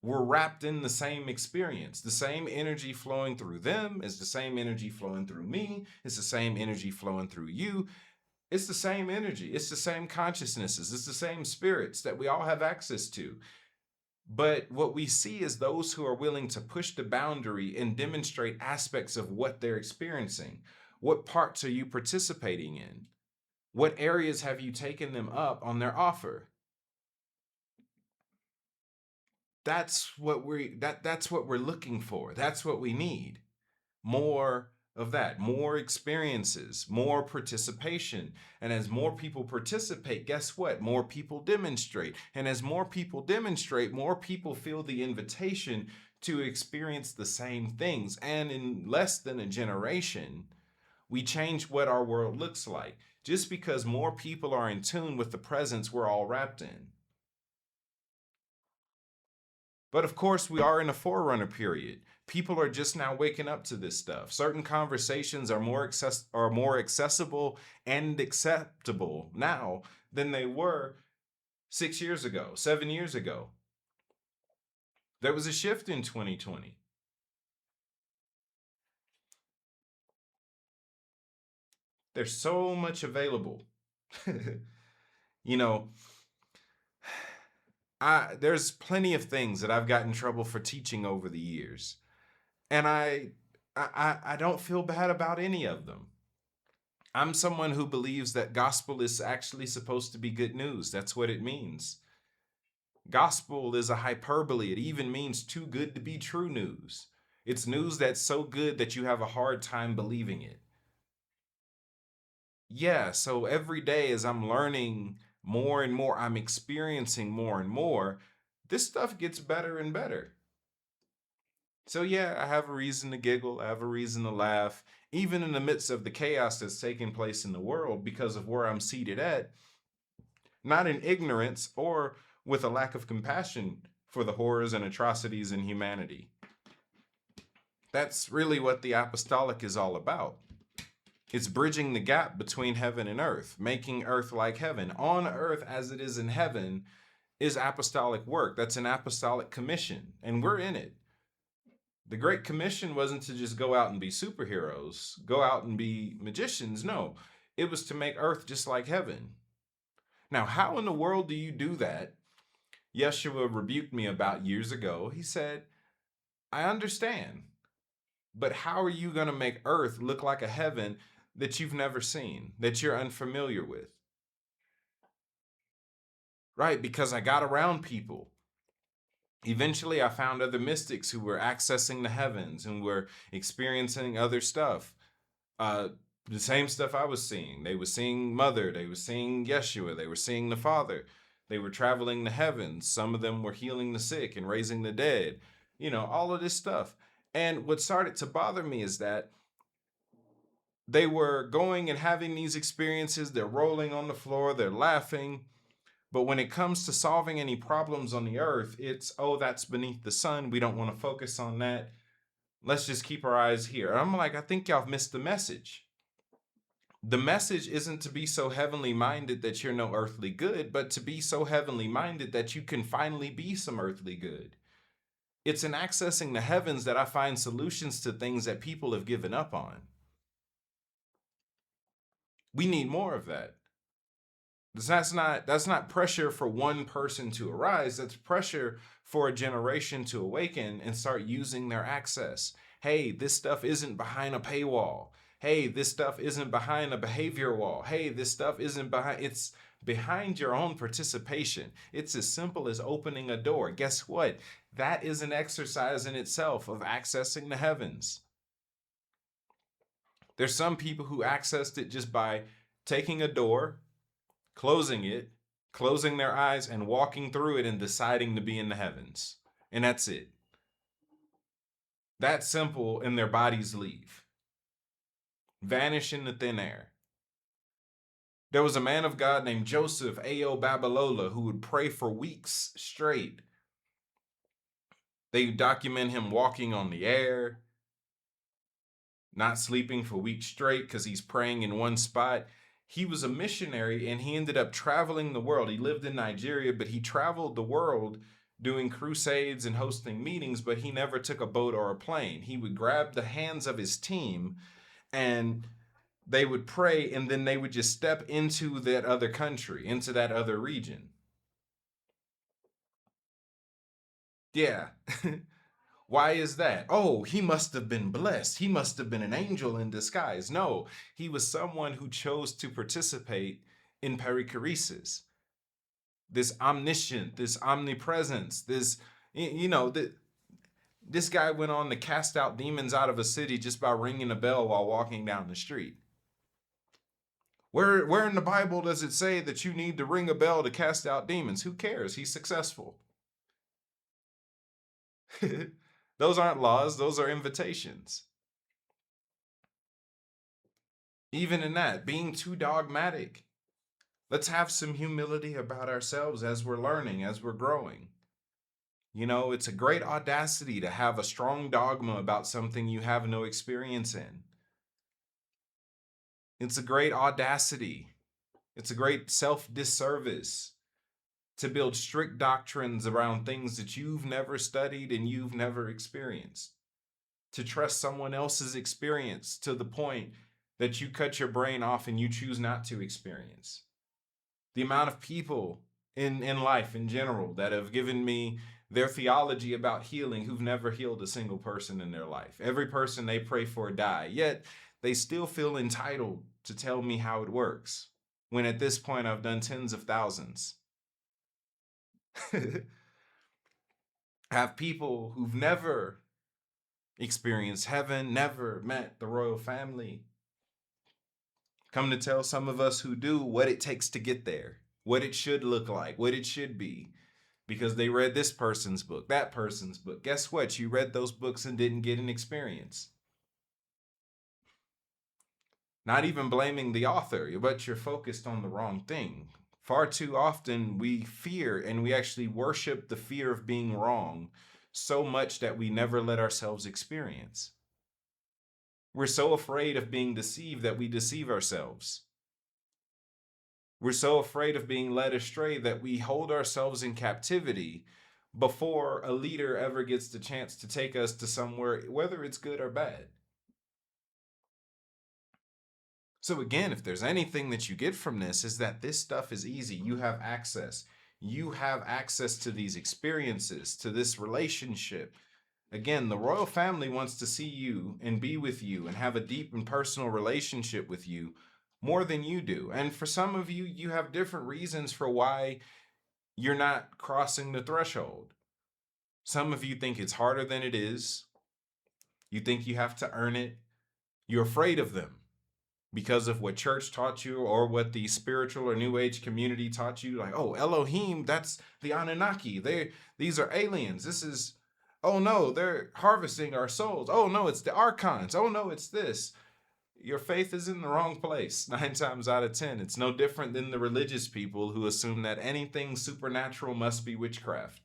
We're wrapped in the same experience. The same energy flowing through them is the same energy flowing through me. It's the same energy flowing through you. It's the same energy. It's the same consciousnesses. It's the same spirits that we all have access to. But what we see is those who are willing to push the boundary and demonstrate aspects of what they're experiencing. What parts are you participating in? What areas have you taken them up on their offer? That's what we're looking for. That's what we need. More of that, more experiences, more participation. And as more people participate, guess what? More people demonstrate. And as more people demonstrate, more people feel the invitation to experience the same things. And in less than a generation, we change what our world looks like. Just because more people are in tune with the presence we're all wrapped in. But of course, we are in a forerunner period. People are just now waking up to this stuff. Certain conversations are more accessible and acceptable now than they were 6 years ago, 7 years ago. There was a shift in 2020. There's so much available. you know, there's plenty of things that I've gotten in trouble for teaching over the years. And I don't feel bad about any of them. I'm someone who believes that gospel is actually supposed to be good news. That's what it means. Gospel is a hyperbole. It even means too good to be true news. It's news that's so good that you have a hard time believing it. Yeah, so every day as I'm learning more and more, I'm experiencing more and more, this stuff gets better and better. So, yeah, I have a reason to giggle. I have a reason to laugh, even in the midst of the chaos that's taking place in the world because of where I'm seated at, not in ignorance or with a lack of compassion for the horrors and atrocities in humanity. That's really what the apostolic is all about. It's bridging the gap between heaven and earth, making earth like heaven. On earth as it is in heaven is apostolic work. That's an apostolic commission, and we're in it. The Great Commission wasn't to just go out and be superheroes, go out and be magicians. No, it was to make earth just like heaven. Now, how in the world do you do that? Yeshua rebuked me about years ago. He said, I understand, but how are you going to make earth look like a heaven that you've never seen, that you're unfamiliar with? Right, because I got around people. Eventually, I found other mystics who were accessing the heavens and were experiencing other stuff. Uh, the same stuff I was seeing. They were seeing Mother, they were seeing Yeshua, they were seeing the Father. They were traveling the heavens. Some of them were healing the sick and raising the dead. All of this stuff. And what started to bother me is that they were going and having these experiences. They're rolling on the floor, they're laughing. But when it comes to solving any problems on the earth, it's, oh, that's beneath the sun. We don't want to focus on that. Let's just keep our eyes here. And I'm like, I think y'all have missed the message. The message isn't to be so heavenly minded that you're no earthly good, but to be so heavenly minded that you can finally be some earthly good. It's in accessing the heavens that I find solutions to things that people have given up on. We need more of that. That's not pressure for one person to arise. That's pressure for a generation to awaken and start using their access. Hey, this stuff isn't behind a paywall. Hey, this stuff isn't behind a behavior wall. Hey, this stuff isn't behind, it's behind your own participation. It's as simple as opening a door. Guess what? That is an exercise in itself of accessing the heavens. There's some people who accessed it just by taking a door, closing it, closing their eyes, and walking through it and deciding to be in the heavens. And that's it. That simple, and their bodies leave, vanish into thin air. There was a man of God named Joseph A.O. Babalola who would pray for weeks straight. They document him walking on the air, not sleeping for weeks straight because he's praying in one spot. He was a missionary and he ended up traveling the world. He lived in Nigeria, but he traveled the world doing crusades and hosting meetings, but he never took a boat or a plane. He would grab the hands of his team and they would pray, and then they would just step into that other country, into that other region. Yeah. Why is that? Oh, he must have been blessed. He must have been an angel in disguise. No, he was someone who chose to participate in perichoresis. This omniscient, this omnipresence, this guy went on to cast out demons out of a city just by ringing a bell while walking down the street. Where in the Bible does it say that you need to ring a bell to cast out demons? Who cares? He's successful. Those aren't laws, those are invitations. Even in that, being too dogmatic. Let's have some humility about ourselves as we're learning, as we're growing. It's a great audacity to have a strong dogma about something you have no experience in. It's a great audacity. It's a great self-disservice to build strict doctrines around things that you've never studied and you've never experienced. To trust someone else's experience to the point that you cut your brain off and you choose not to experience. The amount of people in life in general that have given me their theology about healing who've never healed a single person in their life. Every person they pray for die, yet they still feel entitled to tell me how it works, when at this point I've done tens of thousands. Have people who've never experienced heaven, never met the royal family, come to tell some of us who do what it takes to get there, what it should look like, what it should be. because they read this person's book, that person's book. Guess what? You read those books and didn't get an experience. Not even blaming the author, but you're focused on the wrong thing. Far too often we fear and we actually worship the fear of being wrong so much that we never let ourselves experience. We're so afraid of being deceived that we deceive ourselves. We're so afraid of being led astray that we hold ourselves in captivity before a leader ever gets the chance to take us to somewhere, whether it's good or bad. So again, if there's anything that you get from this, is that this stuff is easy. You have access. You have access to these experiences, to this relationship. Again, the royal family wants to see you and be with you and have a deep and personal relationship with you more than you do. And for some of you, you have different reasons for why you're not crossing the threshold. Some of you think it's harder than it is. You think you have to earn it. You're afraid of them because of what church taught you or what the spiritual or new age community taught you. Like, oh, Elohim, that's the Anunnaki. These are aliens. This is, oh no, they're harvesting our souls. Oh no, it's the archons. Oh no, it's this. Your faith is in the wrong place 9 times out of 10. It's no different than the religious people who assume that anything supernatural must be witchcraft.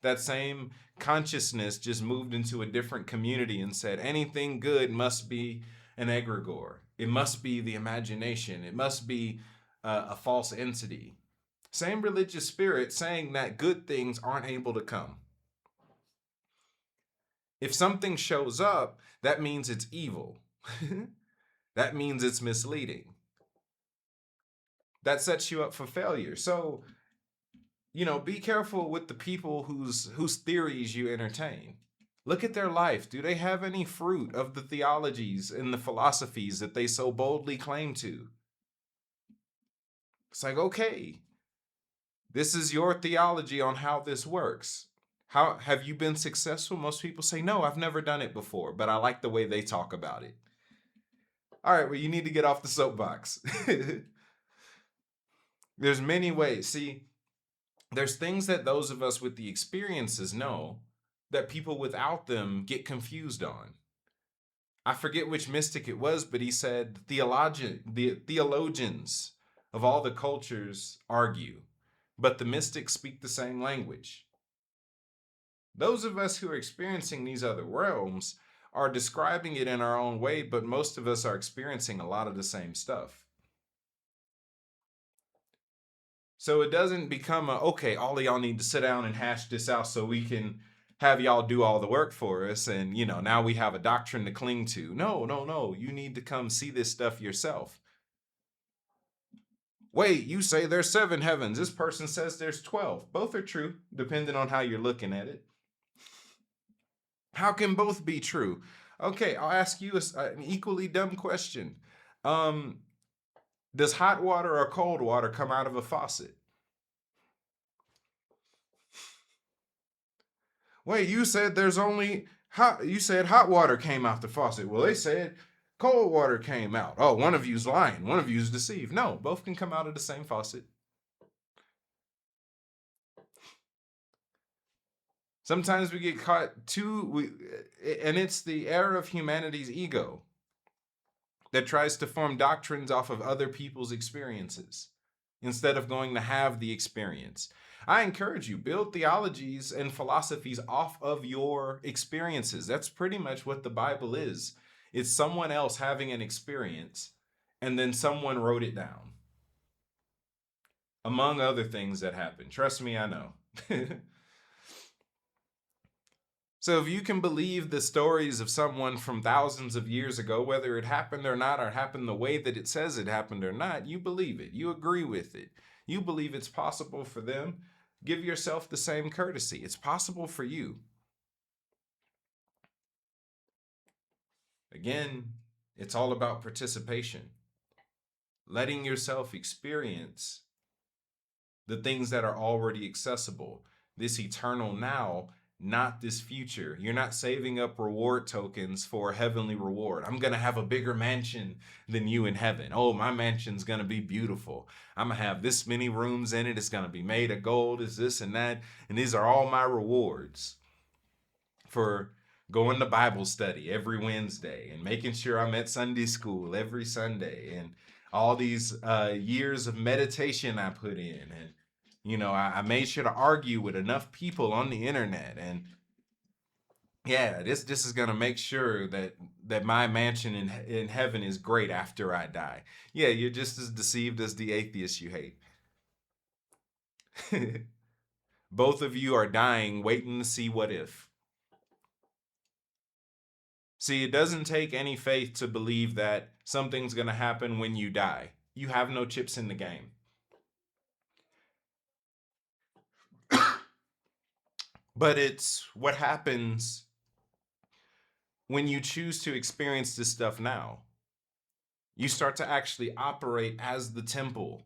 That same consciousness just moved into a different community and said anything good must be an egregore. It must be the imagination. It must be a false entity. Same religious spirit saying that good things aren't able to come. If something shows up, that means it's evil. That means it's misleading. That sets you up for failure. So, be careful with the people whose theories you entertain. Look at their life. Do they have any fruit of the theologies and the philosophies that they so boldly claim to? It's like, okay, this is your theology on how this works. How have you been successful? Most people say, no, I've never done it before, but I like the way they talk about it. All right, well, you need to get off the soapbox. There's many ways. See, there's things that those of us with the experiences know that people without them get confused on. I forget which mystic it was, but he said the theologians of all the cultures argue, but the mystics speak the same language. Those of us who are experiencing these other realms are describing it in our own way, but most of us are experiencing a lot of the same stuff. So it doesn't become okay, all of y'all need to sit down and hash this out so we can have y'all do all the work for us. And, now we have a doctrine to cling to. No. You need to come see this stuff yourself. Wait, you say there's 7 heavens. This person says there's 12. Both are true, depending on how you're looking at it. How can both be true? Okay, I'll ask you an equally dumb question. Does hot water or cold water come out of a faucet? Wait, you said there's only hot. You said hot water came out the faucet. Well, they said cold water came out. Oh, one of you's lying. One of you's deceived. No, both can come out of the same faucet. Sometimes we get caught and it's the error of humanity's ego that tries to form doctrines off of other people's experiences instead of going to have the experience. I encourage you, build theologies and philosophies off of your experiences. That's pretty much what the Bible is. It's someone else having an experience, and then someone wrote it down. Among other things that happen. Trust me, I know. So if you can believe the stories of someone from thousands of years ago, whether it happened or not, or happened the way that it says it happened or not, you believe it. You agree with it. You believe it's possible for them. Give yourself the same courtesy. It's possible for you. Again, it's all about participation. Letting yourself experience the things that are already accessible. This eternal now not this future. You're not saving up reward tokens for a heavenly reward. I'm going to have a bigger mansion than you in heaven. Oh, my mansion's going to be beautiful. I'm going to have this many rooms in it. It's going to be made of gold, is this and that. And these are all my rewards for going to Bible study every Wednesday and making sure I'm at Sunday school every Sunday, and all these years of meditation I put in. And, I made sure to argue with enough people on the internet. And yeah, this is going to make sure that my mansion in heaven is great after I die. Yeah, you're just as deceived as the atheist you hate. Both of you are dying, waiting to see what if. See, it doesn't take any faith to believe that something's going to happen when you die. You have no chips in the game. But it's what happens when you choose to experience this stuff now. You start to actually operate as the temple.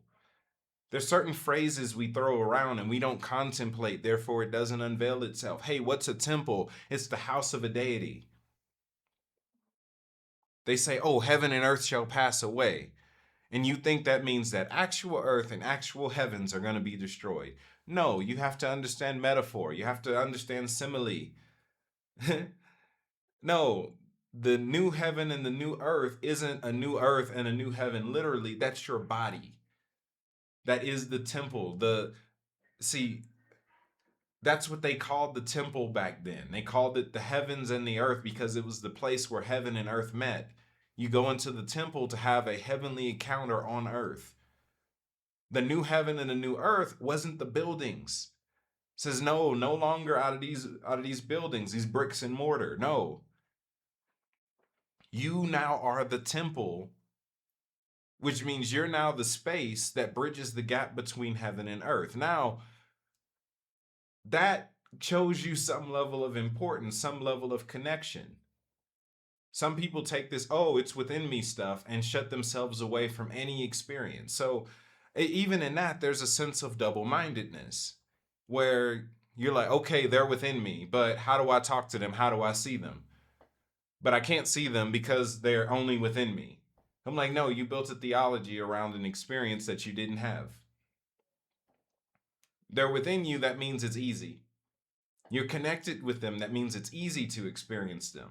There's certain phrases we throw around and we don't contemplate, therefore it doesn't unveil itself. Hey, what's a temple? It's the house of a deity. They say, oh, heaven and earth shall pass away. And you think that means that actual earth and actual heavens are going to be destroyed. No, you have to understand metaphor. You have to understand simile. No, the new heaven and the new earth isn't a new earth and a new heaven. Literally, that's your body. That is the temple. See, that's what they called the temple back then. They called it the heavens and the earth because it was the place where heaven and earth met. You go into the temple to have a heavenly encounter on earth. The new heaven and the new earth wasn't the buildings. It says no longer out of these buildings, these bricks and mortar. No. You now are the temple, which means you're now the space that bridges the gap between heaven and earth. Now, that shows you some level of importance, some level of connection. Some people take this, oh, it's within me stuff, and shut themselves away from any experience. So even in that, there's a sense of double-mindedness where you're like, okay, they're within me, but how do I talk to them? How do I see them? But I can't see them because they're only within me. I'm like, no, you built a theology around an experience that you didn't have. They're within you, that means it's easy. You're connected with them, that means it's easy to experience them.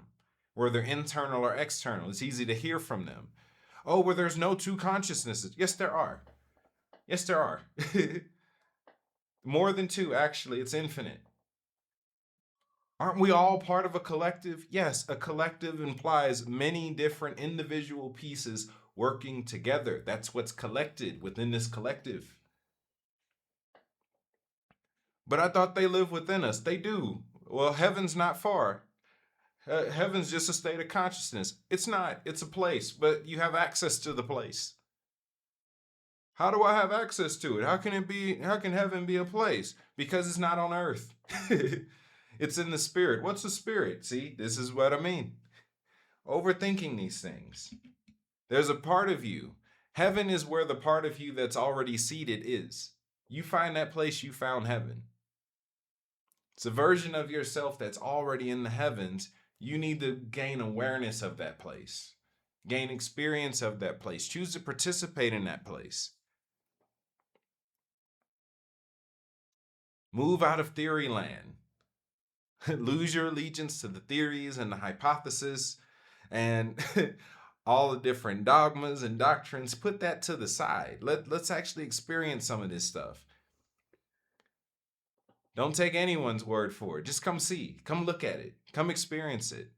Whether they're internal or external, it's easy to hear from them. Oh, where there's no two consciousnesses. Yes, there are. Yes, there are. More than two, actually. It's infinite. Aren't we all part of a collective? Yes, a collective implies many different individual pieces working together. That's what's collected within this collective. But I thought they live within us. They do. Well, heaven's not far. Heaven's just a state of consciousness. It's not. It's a place, but you have access to the place. How do I have access to it? How can heaven be a place? Because it's not on earth. It's in the spirit. What's the spirit? See, this is what I mean. Overthinking these things. There's a part of you. Heaven is where the part of you that's already seated is. You find that place, you found heaven. It's a version of yourself that's already in the heavens. You need to gain awareness of that place. Gain experience of that place. Choose to participate in that place. Move out of theory land. Lose your allegiance to the theories and the hypothesis and all the different dogmas and doctrines. Put that to the side. Let's actually experience some of this stuff. Don't take anyone's word for it. Just come see. Come look at it. Come experience it.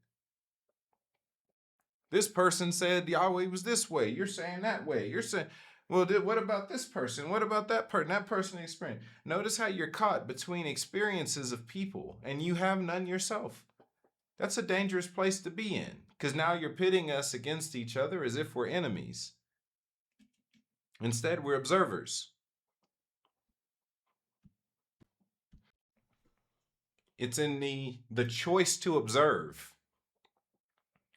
This person said Yahweh was this way. You're saying that way. You're saying, well, what about this person? What about that person? That person experienced. Notice how you're caught between experiences of people and you have none yourself. That's a dangerous place to be in because now you're pitting us against each other as if we're enemies. Instead, we're observers. It's in the choice to observe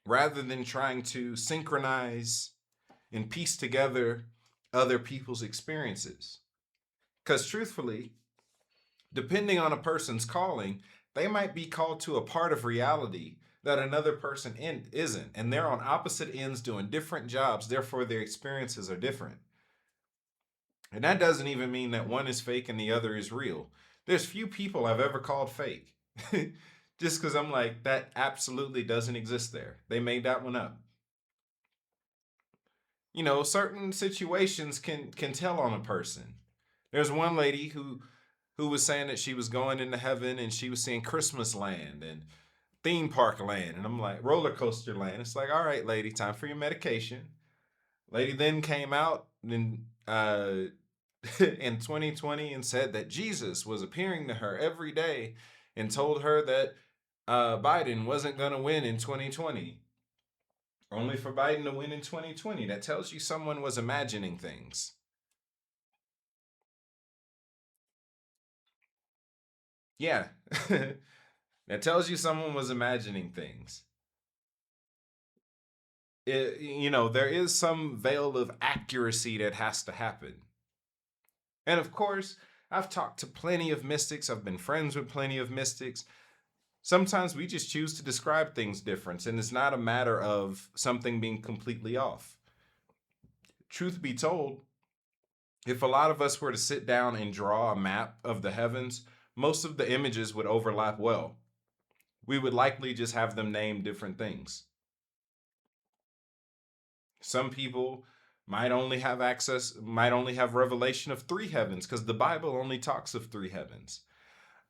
rather than trying to synchronize and piece together other people's experiences. Because truthfully, depending on a person's calling, they might be called to a part of reality that another person isn't. And they're on opposite ends doing different jobs. Therefore, their experiences are different. And that doesn't even mean that one is fake and the other is real. There's few people I've ever called fake. Just because I'm like, that absolutely doesn't exist there. They made that one up. You know, certain situations can tell on a person. There's one lady who was saying that she was going into heaven and she was seeing Christmas land and theme park land. And I'm like, roller coaster land. It's like, all right, lady, time for your medication. Lady then came out in in 2020 and said that Jesus was appearing to her every day and told her that Biden wasn't going to win in 2020. Only for Biden to win in 2020. That tells you someone was imagining things. Yeah. That tells you someone was imagining things. There is some veil of accuracy that has to happen. And of course, I've talked to plenty of mystics. I've been friends with plenty of mystics. Sometimes we just choose to describe things different, and it's not a matter of something being completely off. Truth be told, if a lot of us were to sit down and draw a map of the heavens, most of the images would overlap well. We would likely just have them name different things. Some people might only have revelation of 3 heavens because the Bible only talks of 3 heavens.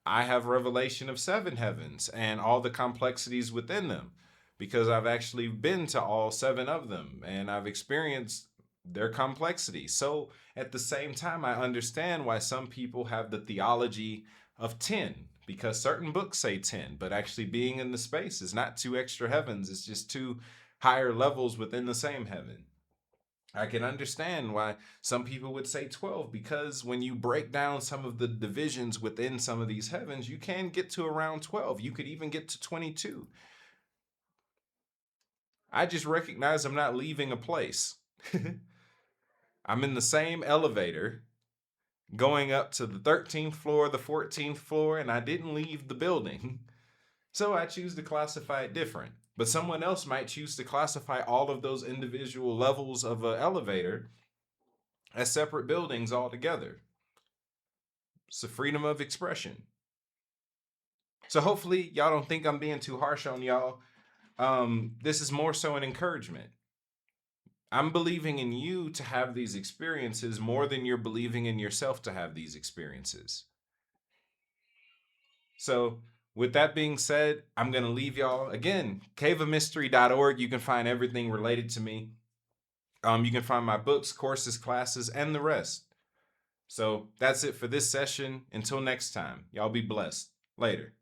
I have revelation of 7 heavens and all the complexities within them because I've actually been to all 7 of them and I've experienced their complexity. So at the same time, I understand why some people have the theology of 10 because certain books say 10, but actually being in the space is not 2 extra heavens, it's just 2 higher levels within the same heaven. I can understand why some people would say 12 because when you break down some of the divisions within some of these heavens, you can get to around 12. You could even get to 22. I just recognize I'm not leaving a place. I'm in the same elevator going up to the 13th floor, the 14th floor, and I didn't leave the building. So I choose to classify it different. But someone else might choose to classify all of those individual levels of an elevator as separate buildings altogether. It's the freedom of expression. So hopefully y'all don't think I'm being too harsh on y'all. This is more so an encouragement. I'm believing in you to have these experiences more than you're believing in yourself to have these experiences. So with that being said, I'm going to leave y'all. Again, caveofmystery.org. You can find everything related to me. You can find my books, courses, classes, and the rest. So that's it for this session. Until next time, y'all be blessed. Later.